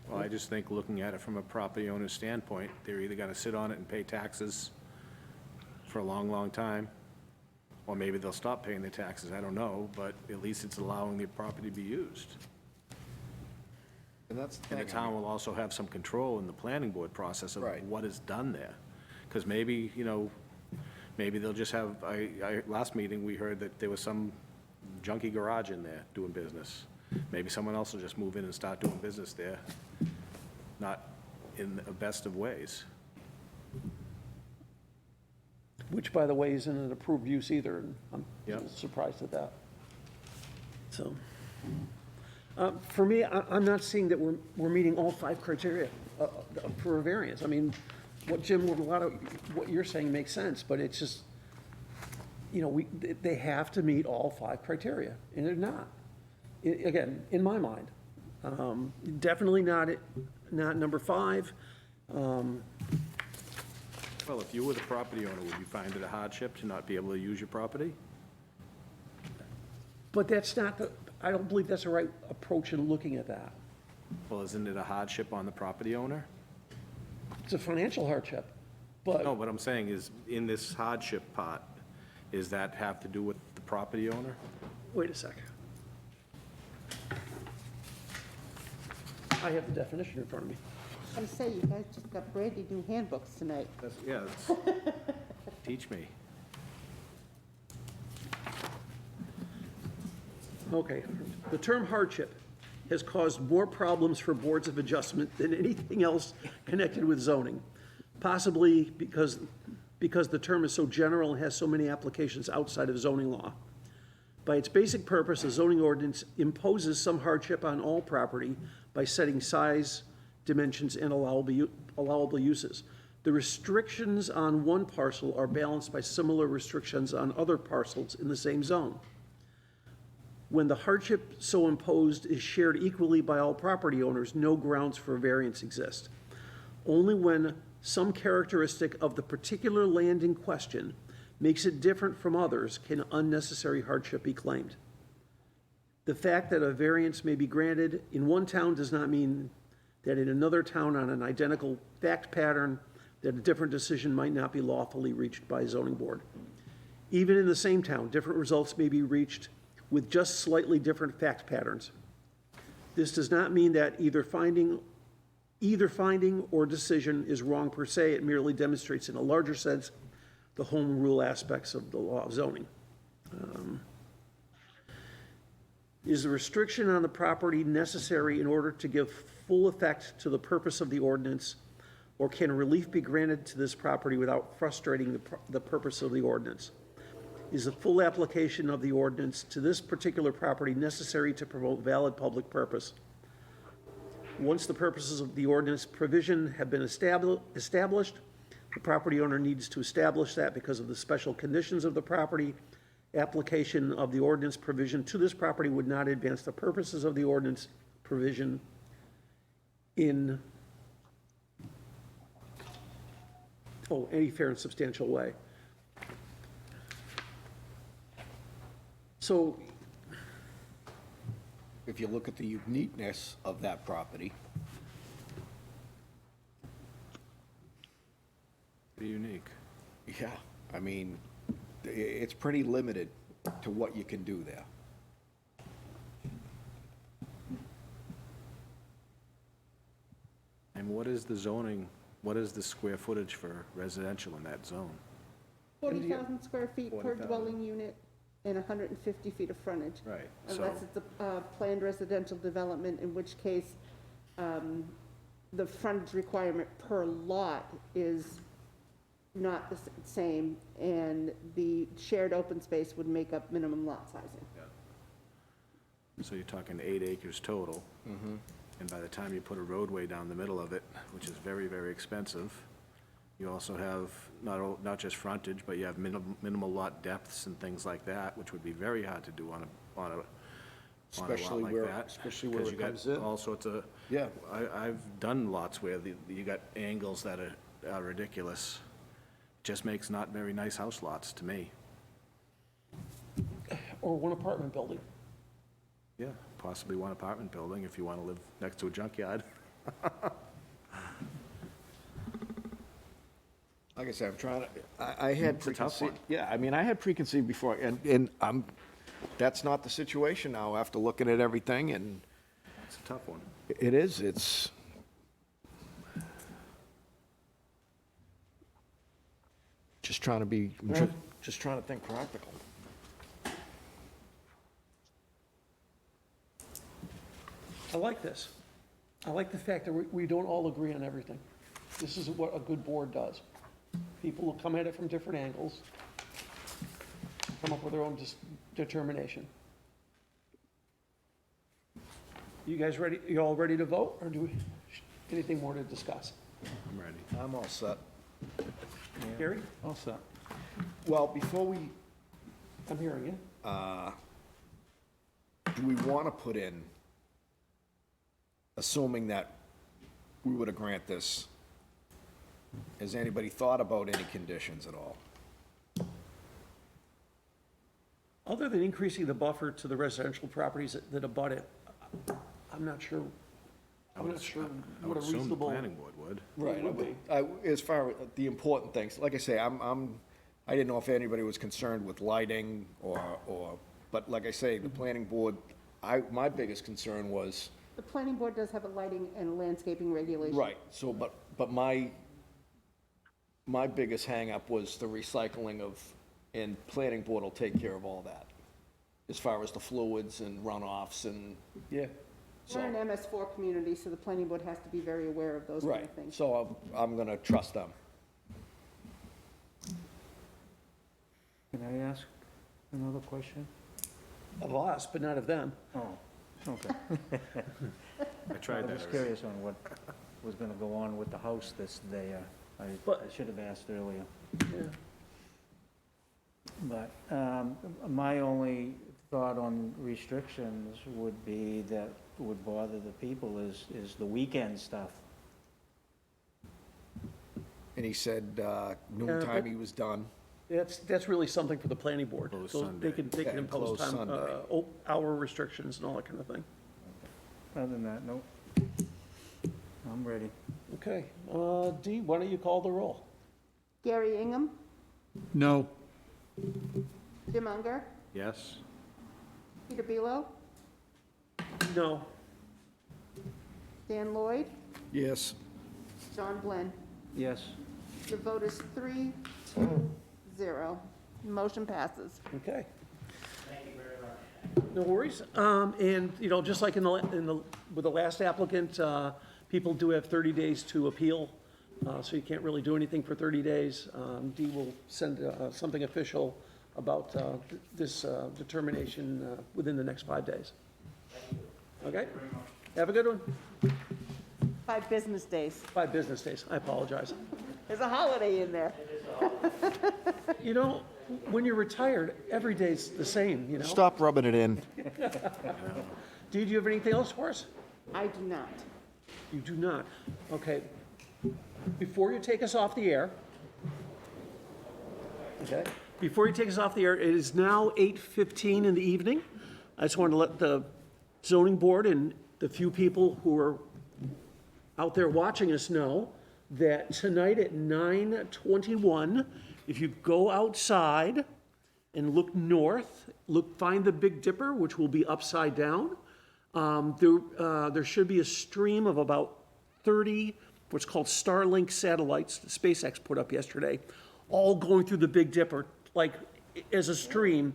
D: Well, I just think looking at it from a property owner's standpoint, they're either gonna sit on it and pay taxes for a long, long time, or maybe they'll stop paying their taxes, I don't know, but at least it's allowing the property to be used.
L: And that's the
D: And the
L: thing.
D: town will also have some control in the planning board process of
L: Right.
D: what is done there. Because maybe, maybe they'll just have, last meeting, we heard that there was some junky garage in there doing business. Maybe someone else will just move in and start doing business there, not in the best of ways.
A: Which, by the way, isn't an approved use either, and I'm
D: Yep.
A: surprised at that. So, for me, I'm not seeing that we're meeting all 5 criteria for a variance. I mean, what you're saying makes sense, but it's just, they have to meet all 5 criteria, and they're not. Again, in my mind, definitely not number 5.
D: Well, if you were the property owner, would you find it a hardship to not be able to use your property?
A: But that's not I don't believe that's the right approach in looking at that.
D: Well, isn't it a hardship on the property owner?
A: It's a financial hardship, but.
D: No, what I'm saying is, in this hardship part, does that have to do with the property owner?
A: Wait a second. I have the definition in front of me.
B: I'm saying, you guys just got brand new handbooks tonight.
D: Teach me.
A: Okay, the term hardship has caused more problems for boards of adjustment than anything else connected with zoning, possibly because the term is so general and has so many applications outside of zoning law. By its basic purpose, a zoning ordinance imposes some hardship on all property by setting size, dimensions, and allowable uses. The restrictions on one parcel are balanced by similar restrictions on other parcels in the same zone. When the hardship so imposed is shared equally by all property owners, no grounds for variance exist. Only when some characteristic of the particular land in question makes it different from others can unnecessary hardship be claimed. The fact that a variance may be granted in one town does not mean that in another town on an identical fact pattern, that a different decision might not be lawfully reached by a zoning board. Even in the same town, different results may be reached with just slightly different fact patterns. This does not mean that either finding or decision is wrong per se. It merely demonstrates in a larger sense the home rule aspects of the law of zoning. Is the restriction on the property necessary in order to give full effect to the purpose of the ordinance, or can relief be granted to this property without frustrating the purpose of the ordinance? Is the full application of the ordinance to this particular property necessary to promote valid public purpose? Once the purposes of the ordinance provision have been established, the property owner needs to establish that because of the special conditions of the property, application of the ordinance provision to this property would not advance the purposes of the ordinance provision in any fair and substantial way. So,
L: If you look at the uniqueness of that property,
D: Pretty unique.
L: yeah, I mean, it's pretty limited to what you can do there.
D: And what is the zoning, what is the square footage for residential in that zone?
B: 40,000 square feet per
D: 40,000.
B: dwelling unit and 150 feet of frontage.
D: Right,
B: Unless
D: so-
B: it's a planned residential development, in which case the frontage requirement per lot is not the same, and the shared open space would make up minimum lot sizing.
D: So you're talking 8 acres total. And by the time you put a roadway down the middle of it, which is very, very expensive, you also have not just frontage, but you have minimal lot depths and things like that, which would be very hard to do on a lot
L: Especially
D: like
L: where-
D: that.
L: especially where
D: 'cause
L: it
D: you got
L: comes in.
D: all sorts of.
L: Yeah.
D: I've done lots where you got angles that are ridiculous. Just makes not very nice house lots to me.
A: or one apartment building.
D: Yeah, possibly one apartment building if you want to live next to a junkyard.
L: Like I said, I'm trying to, I had
D: It's a tough
L: preconceived,
D: one.
L: yeah, I mean, I had preconceived before, and that's not the situation now after looking at everything, and
D: It's a tough one.
L: it is, it's. Just trying to be, just trying to think practical.
A: I like this. I like the fact that we don't all agree on everything. This is what a good board does. People will come at it from different angles, come up with their own determination. You guys ready, you all ready to vote, or do we, anything more to discuss?
D: I'm ready.
L: I'm all set.
A: Gary?
G: All set.
L: Well, before we,
A: I'm hearing you.
L: do we want to put in, assuming that we were to grant this, has anybody thought about any conditions at all?
A: Other than increasing the buffer to the residential properties that abut it, I'm not sure,
D: I
A: I'm
D: would
A: not sure
D: I
A: what
D: would
A: a
D: assume the
A: reasonable.
D: planning board would.
A: Right, would be.
L: As far as the important things, like I say, I didn't know if anybody was concerned with lighting or, but like I say, the planning board, my biggest concern was,
B: The planning board does have a lighting and landscaping regulation.
L: right, so, but my biggest hangup was the recycling of, and planning board will take care of all that, as far as the fluids and runoffs and,
A: Yeah.
B: We're an MS4 community, so the planning board has to be very aware of those kind
L: right,
B: of things.
L: so I'm gonna trust them.
C: Can I ask another question?
A: Of us, but not of them.
C: Oh, okay.
D: I tried
C: I
D: that
C: was
D: already.
C: curious on what was gonna go on with the house that's there. I should have asked earlier.
A: Yeah.
C: But my only thought on restrictions would be that would bother the people is the weekend stuff.
L: And he said noon time he was done.
A: That's really something for the planning board.
D: Close
A: So
D: Sunday.
A: they can
L: Yeah,
A: impose
L: close
A: time,
L: Sunday.
A: hour restrictions and all that kind of thing.
C: Other than that, nope. I'm ready.
A: Okay, Dee, why don't you call the roll?
B: Gary Ingham,
G: No.
B: Jim Unger,
D: Yes?
B: Peter Belo,
A: No.
B: Dan Lloyd,
L: Yes.
B: John Glenn.
C: Yes.
B: The vote is 3-2-0. Motion passes.
A: Okay. No worries. And, you know, just like with the last applicant, people do have 30 days to appeal, so you can't really do anything for 30 days. Dee will send something official about this determination within the next 5 days. Okay? Have a good one.
B: 5 business days.
A: 5 business days. I apologize.
B: There's a holiday in there.
A: You know, when you're retired, every day's the same, you know?
L: Stop rubbing it in.
A: Dee, do you have anything else for us?
B: I do not.
A: You do not. Okay. Before you take us off the air, okay, before you take us off the air, it is now 8:15 in the evening. I just wanted to let the zoning board and the few people who are out there watching us know that tonight at 9:21, if you go outside and look north, find the Big Dipper, which will be upside down. There should be a stream of about 30 what's called Starlink satellites that SpaceX put up yesterday, all going through the Big Dipper, like as a stream,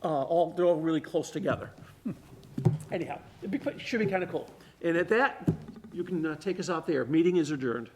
A: they're all really close together. Anyhow, should be kind of cool. And at that, you can take us out there. Meeting is adjourned.